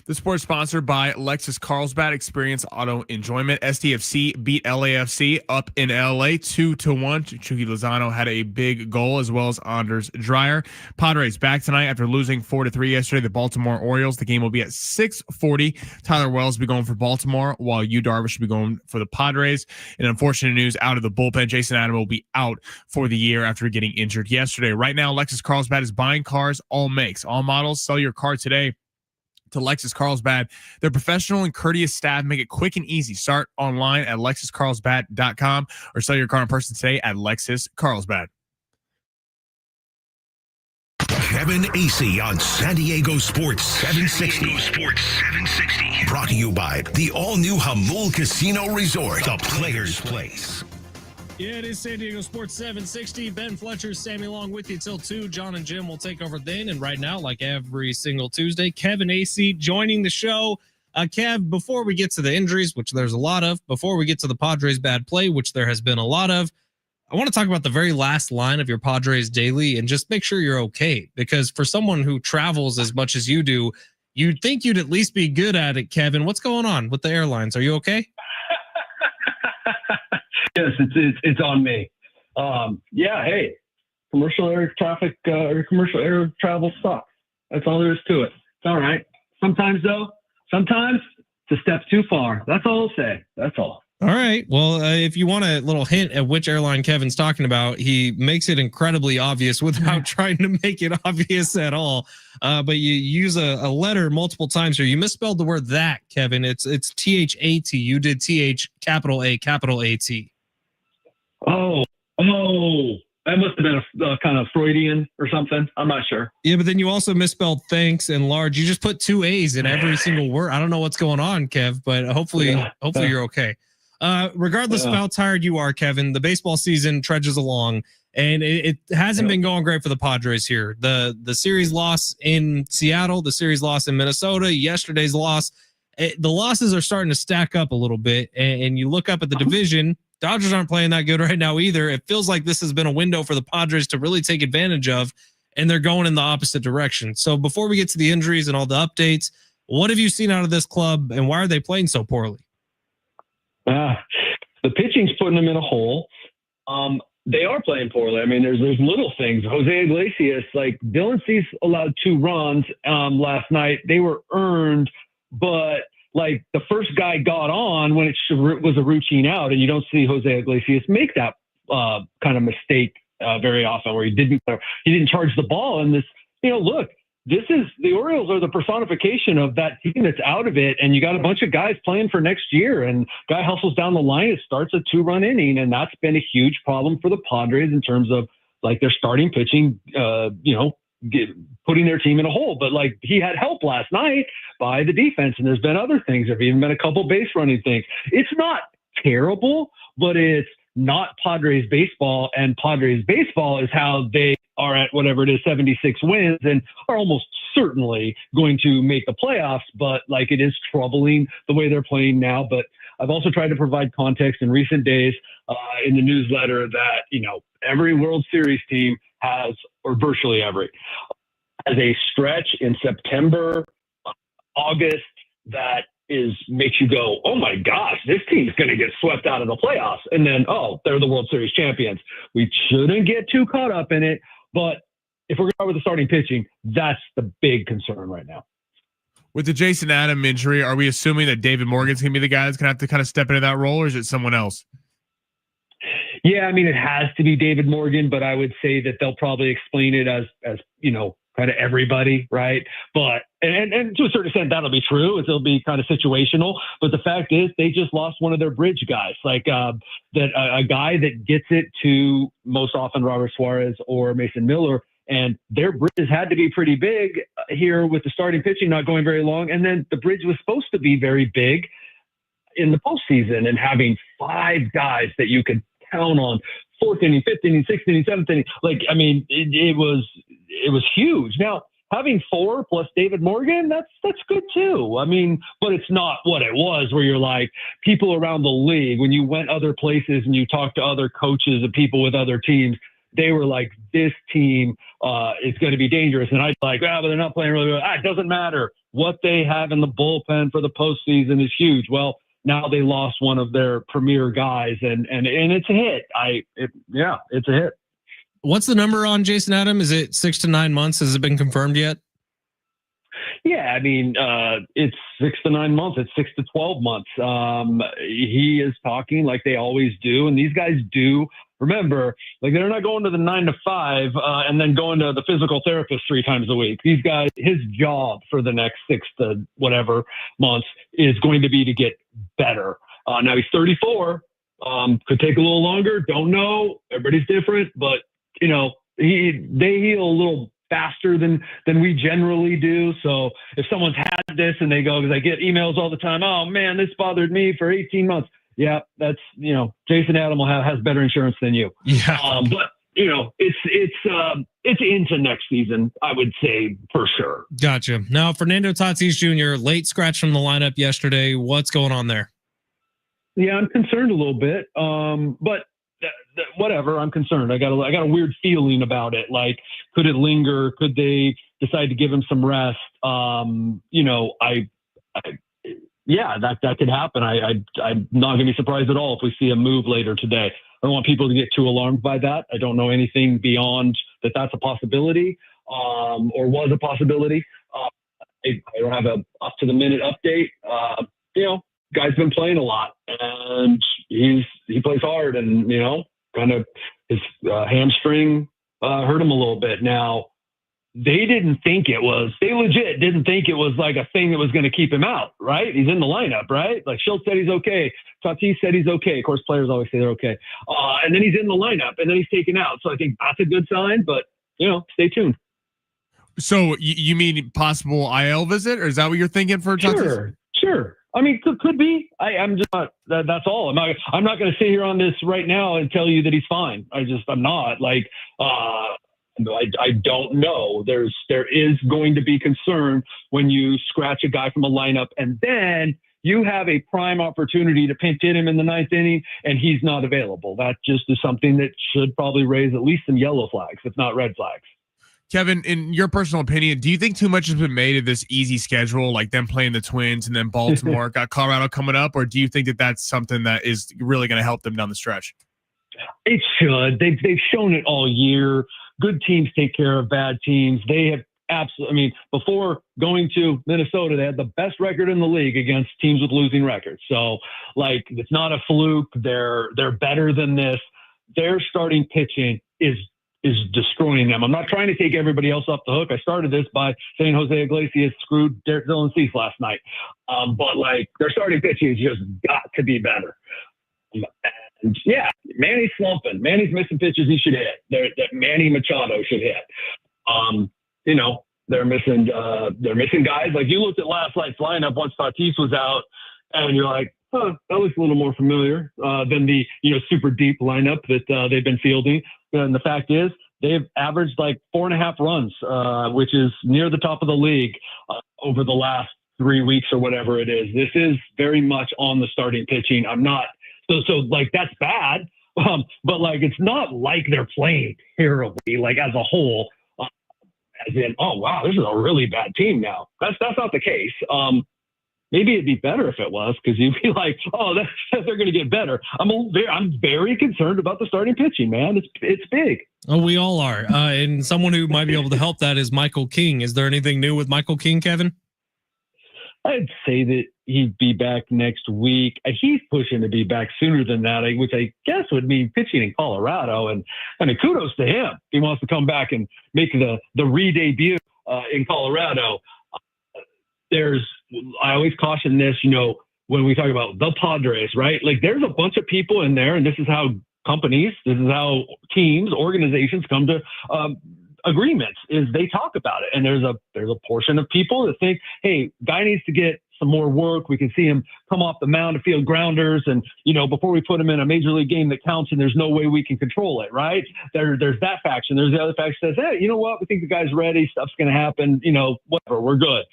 The sport's sponsored by Lexus Carlsbad. Experience auto enjoyment. STFC beat LAFC up in LA 2-1. Chucky Lozano had a big goal, as well as Anders Dreyer. Padres back tonight after losing 4-3 yesterday. The Baltimore Orioles. The game will be at 6:40. Tyler Wells will be going for Baltimore, while Yu Darvish will be going for the Padres. And unfortunate news out of the bullpen, Jason Adam will be out for the year after getting injured yesterday. Right now, Lexus Carlsbad is buying cars, all makes, all models. Sell your car today to Lexus Carlsbad. Their professional and courteous staff make it quick and easy. Start online at lexuscarlsbad.com or sell your car in person today at Lexus Carlsbad. Kevin Acee on San Diego Sports 760. Brought to you by the all-new Hamul Casino Resort, the Players' Place. Yeah, it is San Diego Sports 760. Ben Fletcher, Sammy Long with you till 2. John and Jim will take over then. And right now, like every single Tuesday, Kevin Acee joining the show. Kev, before we get to the injuries, which there's a lot of, before we get to the Padres' bad play, which there has been a lot of, I want to talk about the very last line of your Padres Daily and just make sure you're okay. Because for someone who travels as much as you do, you'd think you'd at least be good at it, Kevin. What's going on with the airlines? Are you okay? Yes, it's on me. Yeah, hey, commercial air traffic or commercial air travel sucks. That's all there is to it. It's all right. Sometimes it's a step too far. That's all I'll say. That's all. All right. Well, if you want a little hint at which airline Kevin's talking about, he makes it incredibly obvious without trying to make it obvious at all. But you use a letter multiple times here. You misspelled the word that, Kevin. It's THAT. You did TH capital A, capital AT. Oh, that must have been a kind of Freudian or something. I'm not sure. Yeah, but then you also misspelled thanks and large. You just put 2 A's in every single word. I don't know what's going on, Kev, but hopefully you're okay. Regardless of how tired you are, Kevin, the baseball season trudges along, and it hasn't been going great for the Padres here. The series loss in Seattle, the series loss in Minnesota, yesterday's loss. The losses are starting to stack up a little bit, and you look up at the division. Dodgers aren't playing that good right now either. It feels like this has been a window for the Padres to really take advantage of, and they're going in the opposite direction. So before we get to the injuries and all the updates, what have you seen out of this club, and why are they playing so poorly? The pitching's putting them in a hole. They are playing poorly. I mean, there's little things. Jose Iglesias, like Dylan Cease allowed 2 runs last night. They were earned, but like the first guy got on when it was a routine out, and you don't see Jose Iglesias make that kind of mistake very often, where he didn't charge the ball. And this, look, the Orioles are the personification of that team that's out of it, and you got a bunch of guys playing for next year, and guy hustles down the line, it starts a 2-run inning, and that's been a huge problem for the Padres in terms of like their starting pitching, putting their team in a hole. But like he had help last night by the defense, and there's been other things. There've even been a couple base running things. It's not terrible, but it's not Padres baseball, and Padres baseball is how they are at whatever it is, 76 wins, and are almost certainly going to make the playoffs. But like it is troubling the way they're playing now. But I've also tried to provide context in recent days in the newsletter that, every World Series team has, or virtually every, has a stretch in September, August that makes you go, oh my gosh, this team's going to get swept out of the playoffs. And then, they're the World Series champions. We shouldn't get too caught up in it. But if we're going to start with the starting pitching, that's the big concern right now. With the Jason Adam injury, are we assuming that David Morgan's going to be the guy that's going to have to kind of step into that role, or is it someone else? Yeah, I mean, it has to be David Morgan, but I would say that they'll probably explain it as kind of everybody, right? But and to a certain extent, that'll be true. It'll be kind of situational. But the fact is, they just lost one of their bridge guys, like a guy that gets it to most often Robert Suarez or Mason Miller. And their bridges had to be pretty big here with the starting pitching not going very long. And then the bridge was supposed to be very big in the postseason, and having 5 guys that you could count on, 4th inning, 5th inning, 6th inning, 7th inning. Like, I mean, it was huge. Now, having 4 plus David Morgan, that's good too. I mean, but it's not what it was, where you're like, people around the league, when you went other places and you talked to other coaches and people with other teams, they were like, this team is going to be dangerous. And I'd like, but they're not playing really well. It doesn't matter. What they have in the bullpen for the postseason is huge. Well, now they lost one of their premier guys, and it's a hit. It's a hit. What's the number on Jason Adam? Is it 6 to 9 months? Has it been confirmed yet? Yeah, I mean, it's 6 to 9 months. It's 6 to 12 months. He is talking like they always do, and these guys do. Remember, like they're not going to the 9 to 5 and then going to the physical therapist 3 times a week. These guys, his job for the next 6 to whatever months is going to be to get better. Now he's 34. Could take a little longer. Don't know. Everybody's different, but you know, they heal a little faster than we generally do. So if someone's had this and they go, because I get emails all the time, oh man, this bothered me for 18 months. Yeah, that's, you know, Jason Adam has better insurance than you. Yeah. But you know, it's into next season, I would say for sure. Gotcha. Now, Fernando Tatis Jr., late scratch from the lineup yesterday. What's going on there? Yeah, I'm concerned a little bit. But whatever, I'm concerned. I got a weird feeling about it. Like, could it linger? Could they decide to give him some rest? You know, yeah, that could happen. I'm not going to be surprised at all if we see a move later today. I don't want people to get too alarmed by that. I don't know anything beyond that. That's a possibility, or was a possibility. I don't have a up to the minute update. You know, guy's been playing a lot, and he plays hard, and you know, kind of his hamstring hurt him a little bit. Now, they legit didn't think it was like a thing that was going to keep him out, right? He's in the lineup, right? Like Schultz said he's okay. Tatis said he's okay. Of course, players always say they're okay. And then he's in the lineup, and then he's taken out. So I think that's a good sign, but, you know, stay tuned. So you mean possible IL visit, or is that what you're thinking for Tatis? Sure. I mean, could be. I'm just not. That's all. I'm not going to sit here on this right now and tell you that he's fine. I'm not. Like, I don't know. There is going to be concern when you scratch a guy from a lineup, and then you have a prime opportunity to pinch hit him in the 9th inning, and he's not available. That just is something that should probably raise at least some yellow flags, if not red flags. Kevin, in your personal opinion, do you think too much has been made of this easy schedule, like them playing the Twins and then Baltimore, got Colorado coming up, or do you think that that's something that is really going to help them down the stretch? It should. They've shown it all year. Good teams take care of bad teams. They have absolutely. I mean, before going to Minnesota, they had the best record in the league against teams with losing records. So, like, it's not a fluke. They're better than this. Their starting pitching is destroying them. I'm not trying to take everybody else off the hook. I started this by saying Jose Iglesias screwed Dylan Cease last night. But like, their starting pitching has just got to be better. And yeah, Manny's slumping. Manny's missing pitches he should hit. That Manny Machado should hit. You know, they're missing guys. Like, you looked at last night's lineup once Tatis was out, and you're like, that looks a little more familiar than the, you know, super deep lineup that they've been fielding. And the fact is, they've averaged like 4.5 runs, which is near the top of the league over the last 3 weeks or whatever it is. This is very much on the starting pitching. I'm not so like, that's bad, but like, it's not like they're playing terribly, like as a whole. As in, oh wow, this is a really bad team now. That's not the case. Maybe it'd be better if it was, because you'd be like, oh, they're going to get better. I'm very concerned about the starting pitching, man. It's big. Oh, we all are. And someone who might be able to help that is Michael King. Is there anything new with Michael King, Kevin? I'd say that he'd be back next week. He's pushing to be back sooner than that, which I guess would mean pitching in Colorado. And I mean, kudos to him. He wants to come back and make the re-debut in Colorado. I always caution this, you know, when we talk about the Padres, right? Like, there's a bunch of people in there, and this is how teams, organizations come to agreements, is they talk about it. And there's a portion of people that think, hey, guy needs to get some more work. We can see him come off the mound to field grounders, and, you know, before we put him in a major league game that counts, and there's no way we can control it, right? There's that faction. There's the other faction that says, hey, you know what? We think the guy's ready. Stuff's going to happen. You know, whatever. We're good.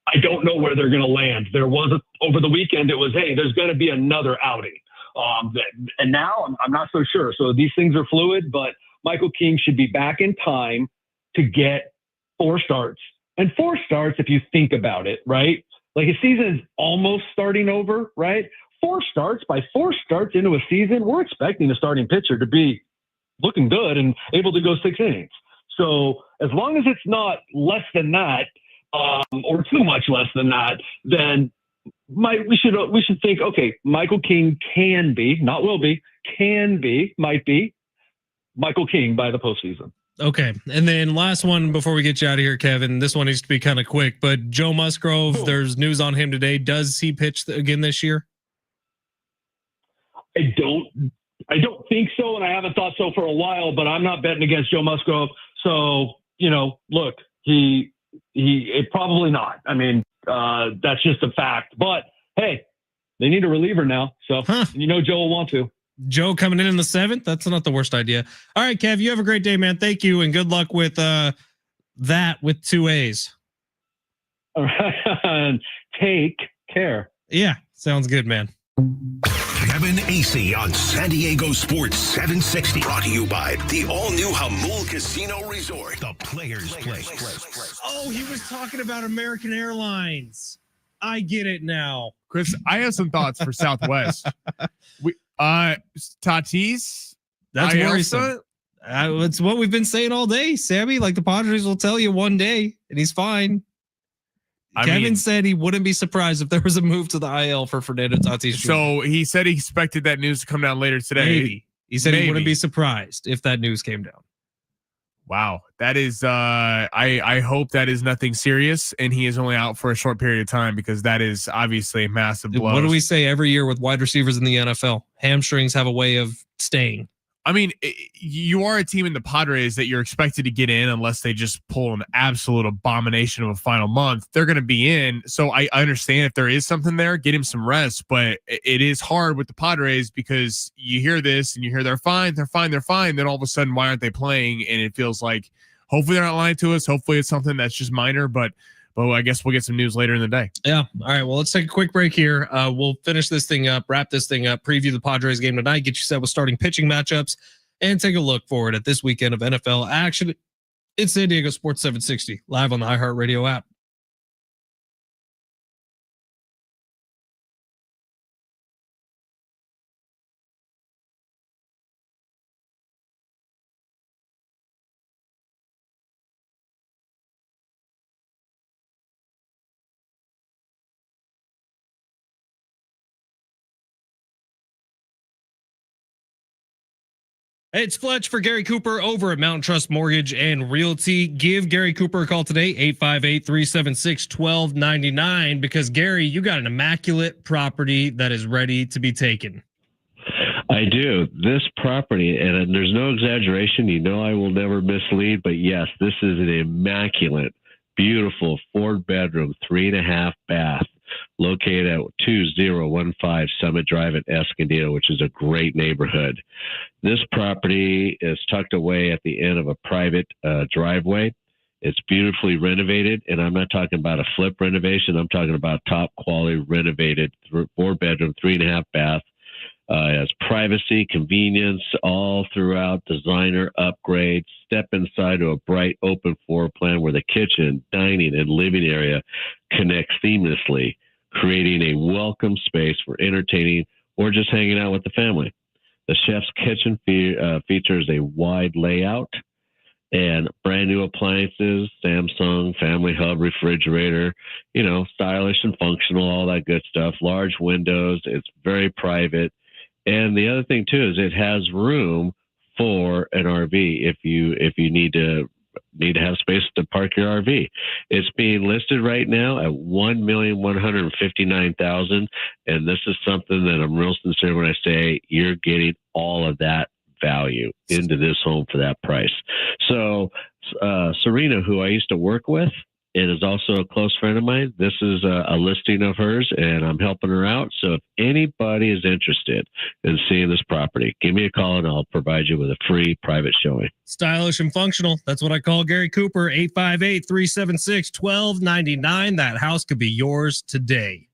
I don't know where they're going to land. There was over the weekend, it was, hey, there's going to be another outing. And now I'm not so sure. So these things are fluid, but Michael King should be back in time to get 4 starts. And 4 starts, if you think about it, right? Like his season is almost starting over, right? 4 starts, by 4 starts into a season, we're expecting a starting pitcher to be looking good and able to go 6 innings. So as long as it's not less than that, or too much less than that, then we should think, okay, Michael King can be, not will be, can be, might be Michael King by the postseason. Okay. And then last one before we get you out of here, Kevin. This one needs to be kind of quick, but Joe Musgrove, there's news on him today. Does he pitch again this year? I don't think so, and I haven't thought so for a while, but I'm not betting against Joe Musgrove. So, look, he probably not. I mean, that's just a fact. But hey, they need a reliever now. So Joe will want to. Joe coming in the 7th. That's not the worst idea. All right, Kev, you have a great day, man. Thank you. And good luck with that with 2 A's. All right. Take care. Yeah. Sounds good, man. Kevin Acee on San Diego Sports 760. Brought to you by the all-new Hamul Casino Resort. The Players Place. Oh, he was talking about American Airlines. I get it now. Chris, I have some thoughts for Southwest. Tatis. That's worrisome. It's what we've been saying all day, Sammy. Like the Padres will tell you one day, and he's fine. Kevin said he wouldn't be surprised if there was a move to the IL for Fernando Tatis. So he said he expected that news to come down later today. Maybe. He said he wouldn't be surprised if that news came down. Wow. That is, I hope that is nothing serious and he is only out for a short period of time because that is obviously a massive blow. What do we say every year with wide receivers in the NFL? Hamstrings have a way of staying. I mean, you are a team in the Padres that you're expected to get in unless they just pull an absolute abomination of a final month. They're going to be in. So I understand if there is something there, get him some rest. But it is hard with the Padres because you hear this and you hear they're fine. Then all of a sudden, why aren't they playing? And it feels like hopefully they're not lying to us. Hopefully it's something that's just minor. But I guess we'll get some news later in the day. Yeah. All right. Well, let's take a quick break here. We'll finish this thing up, wrap this thing up, preview the Padres game tonight, get you set with starting pitching matchups, and take a look forward at this weekend of NFL action. It's San Diego Sports 760, live on the iHeartRadio app. Hey, it's Fletch for Gary Cooper over at Mountain Trust Mortgage and Realty. Give Gary Cooper a call today, 858-376-1299, because Gary, you got an immaculate property that is ready to be taken. I do. This property, and there's no exaggeration, I will never mislead, but yes, this is an immaculate, beautiful 4-bedroom, 3.5 bath, located at 2015 Summit Drive at Escondido, which is a great neighborhood. This property is tucked away at the end of a private driveway. It's beautifully renovated, and I'm not talking about a flip renovation. I'm talking about top quality renovated 4-bedroom, 3.5 bath. It has privacy, convenience all throughout, designer upgrades. Step inside to a bright open floor plan where the kitchen, dining, and living area connect seamlessly, creating a welcome space for entertaining or just hanging out with the family. The chef's kitchen features a wide layout and brand new appliances, Samsung, Family Hub refrigerator, stylish and functional, all that good stuff. Large windows. It's very private. And the other thing too is it has room for an RV if you need to have space to park your RV. It's being listed right now at $1,159,000, and this is something that I'm real sincere when I say you're getting all of that value into this home for that price. So Serena, who I used to work with and is also a close friend of mine, this is a listing of hers, and I'm helping her out. So if anybody is interested in seeing this property, give me a call and I'll provide you with a free private showing. Stylish and functional. That's what I call Gary Cooper, 858-376-1299. That house could be yours today.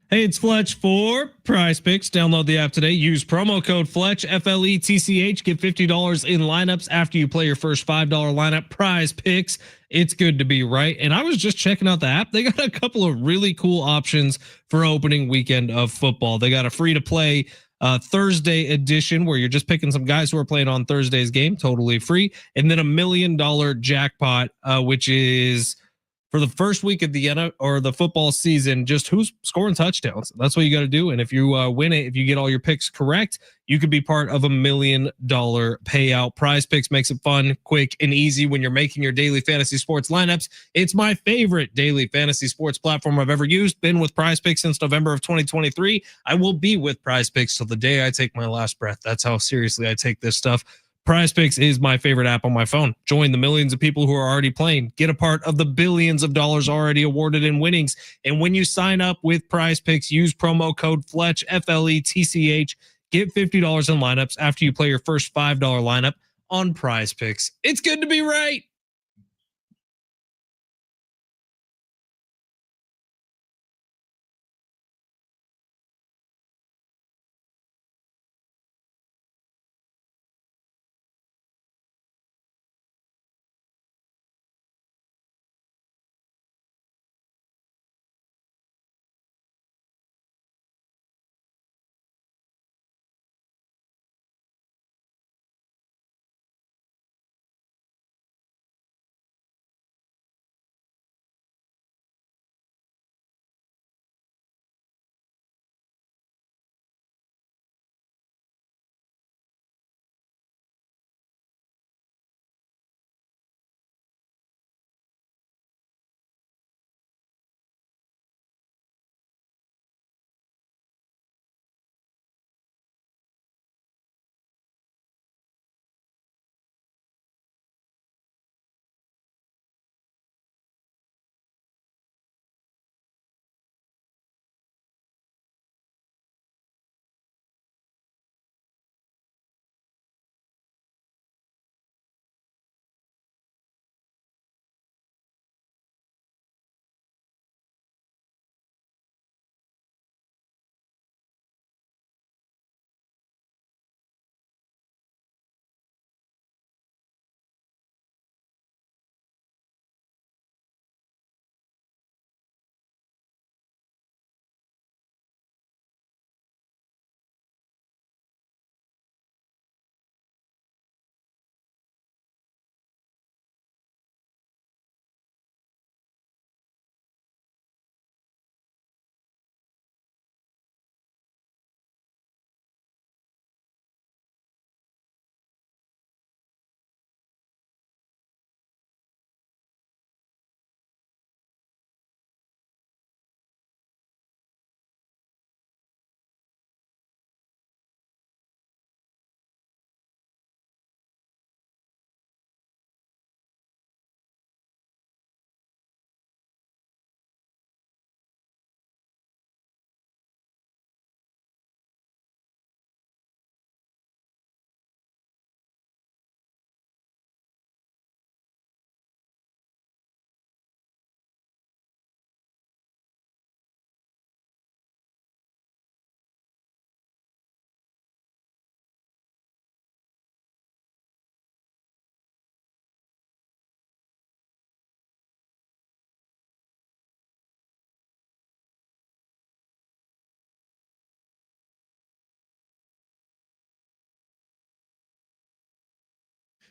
Hey, it's Fletch for Prize Picks. Download the app today. Use promo code Fletch, FLETCH. Get $50 in lineups after you play your first $5 lineup. Prize Picks. It's good to be right. And I was just checking out the app. They got a couple of really cool options for opening weekend of football. They got a free to play Thursday edition where you're just picking some guys who are playing on Thursday's game, totally free. And then $1 million jackpot, which is for the first week of the football season, just who's scoring touchdowns. That's what you got to do. And if you win it, if you get all your picks correct, you could be part of $1 million payout. Prize Picks makes it fun, quick, and easy when you're making your daily fantasy sports lineups. It's my favorite daily fantasy sports platform I've ever used. Been with Prize Picks since November of 2023. I will be with Prize Picks till the day I take my last breath. That's how seriously I take this stuff. Prize Picks is my favorite app on my phone. Join the millions of people who are already playing. Get a part of the billions of dollars already awarded in winnings. And when you sign up with Prize Picks, use promo code Fletch, FLETCH. Get $50 in lineups after you play your first $5 lineup on Prize Picks. It's good to be right.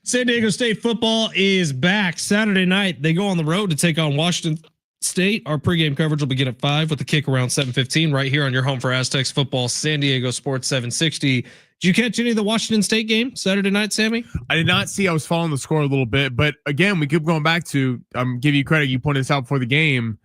San Diego State football is back Saturday night. They go on the road to take on Washington State. Our pregame coverage will begin at 5 with the kick around 7:15 right here on your home for Aztecs football, San Diego Sports 760. Did you catch any of the Washington State game Saturday night, Sammy? I did not see. I was following the score a little bit, but again, we keep going back to give you credit. You pointed this out before the game.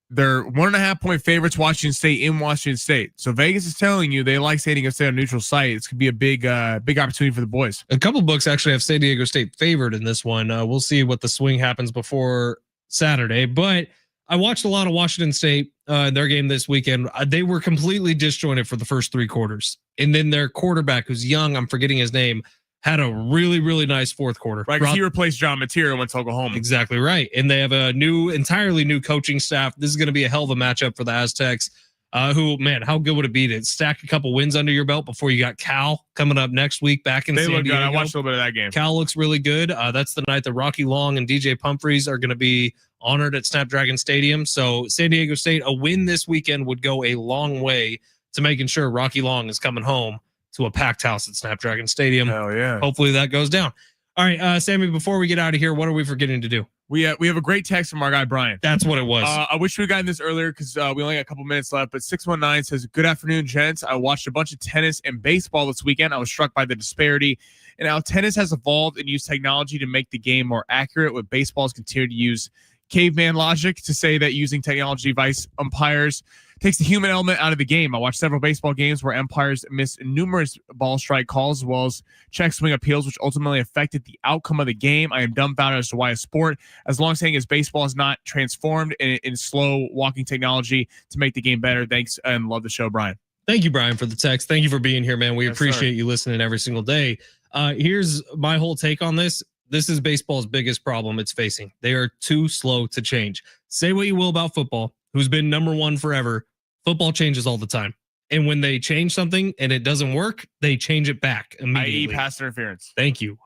They're 1.5 point favorites, Washington State in Washington State. So Vegas is telling you they like San Diego State on a neutral site. It's going to be a big opportunity for the boys. A couple books actually have San Diego State favored in this one. We'll see what the swing happens before Saturday, but I watched a lot of Washington State their game this weekend. They were completely disjointed for the first 3 quarters. And then their quarterback, who's young, I'm forgetting his name, had a really, really nice fourth quarter. Right, because he replaced John Mateer and went to Oklahoma. Exactly right. And they have a entirely new coaching staff. This is going to be a hell of a matchup for the Aztecs. who, man, how good would it be to stack a couple wins under your belt before you got Cal coming up next week back in San Diego? They look good. I watched a little bit of that game. Cal looks really good. That's the night that Rocky Long and DJ Humphreys are going to be honored at Snapdragon Stadium. So San Diego State, a win this weekend would go a long way to making sure Rocky Long is coming home to a packed house at Snapdragon Stadium. Hell yeah. Hopefully that goes down. All right, Sammy, before we get out of here, what are we forgetting to do? We have a great text from our guy, Brian. That's what it was. I wish we had gotten this earlier because we only got a couple minutes left, but 619 says, good afternoon, gents. I watched a bunch of tennis and baseball this weekend. I was struck by the disparity and how tennis has evolved and used technology to make the game more accurate, with baseballs continue to use caveman logic to say that using technology vice umpires takes the human element out of the game. I watched several baseball games where umpires missed numerous ball strike calls as well as check swing appeals, which ultimately affected the outcome of the game. I am dumbfounded as to why a sport as long as baseball is not transformed in slow walking technology to make the game better. Thanks and love the show, Brian. Thank you, Brian, for the text. Thank you for being here, man. We appreciate you listening every single day. Here's my whole take on this. This is baseball's biggest problem it's facing. They are too slow to change. Say what you will about football, who's been number one forever. Football changes all the time. And when they change something and it doesn't work, they change it back immediately. i.e. pass interference. Thank you.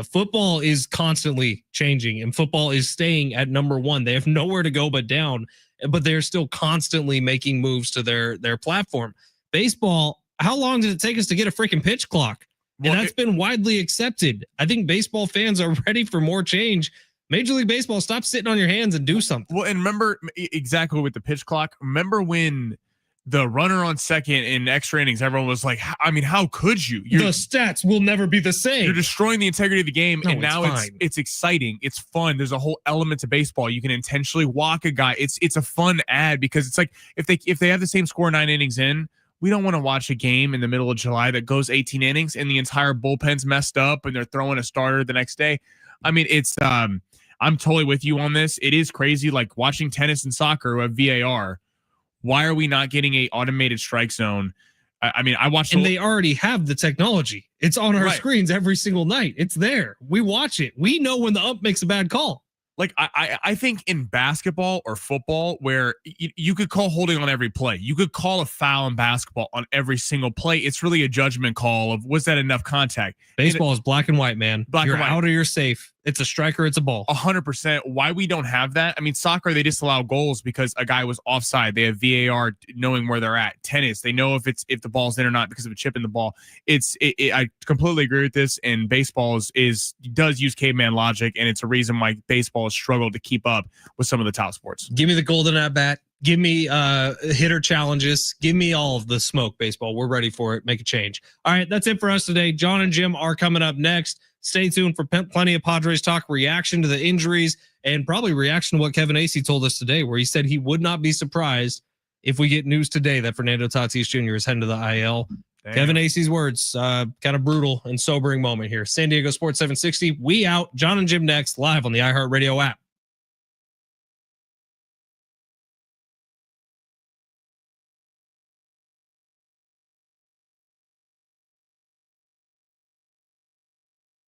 Football is constantly changing and football is staying at number one. They have nowhere to go but down, but they're still constantly making moves to their platform. Baseball, how long did it take us to get a freaking pitch clock? And that's been widely accepted. I think baseball fans are ready for more change. Major League Baseball, stop sitting on your hands and do something. Well, and remember exactly with the pitch clock. Remember when the runner on second in extra innings, everyone was like, I mean, how could you? The stats will never be the same. You're destroying the integrity of the game. No, and now it's exciting. It's fun. There's a whole element to baseball. You can intentionally walk a guy. It's a fun ad because it's like if they have the same score 9 innings in, we don't want to watch a game in the middle of July that goes 18 innings and the entire bullpen's messed up and they're throwing a starter the next day. I mean, it's I'm totally with you on this. It is crazy, like watching tennis and soccer with VAR. Why are we not getting a automated strike zone? I mean, I watched, and they already have the technology. It's on our screens every single night. It's there. We watch it. We know when the ump makes a bad call. Like I think in basketball or football where you could call holding on every play, you could call a foul in basketball on every single play. It's really a judgment call of was that enough contact. Baseball is black and white, man. You're out or you're safe. It's a strike or it's a ball. 100%. Why we don't have that? I mean, soccer, they disallow goals because a guy was offside. They have VAR knowing where they're at. Tennis, they know if the ball's in or not because of a chip in the ball. I completely agree with this. And baseball does use caveman logic, and it's a reason why baseball has struggled to keep up with some of the top sports. Give me the golden at bat. Give me hitter challenges. Give me all of the smoke, baseball. We're ready for it. Make a change. All right, that's it for us today. John and Jim are coming up next. Stay tuned for plenty of Padres talk, reaction to the injuries, and probably reaction to what Kevin Acee told us today, where he said he would not be surprised if we get news today that Fernando Tatis Jr. is heading to the IL. Damn. Kevin Acee's words, kind of brutal and sobering moment here. San Diego Sports 760, we out. John and Jim next, live on the iHeartRadio app.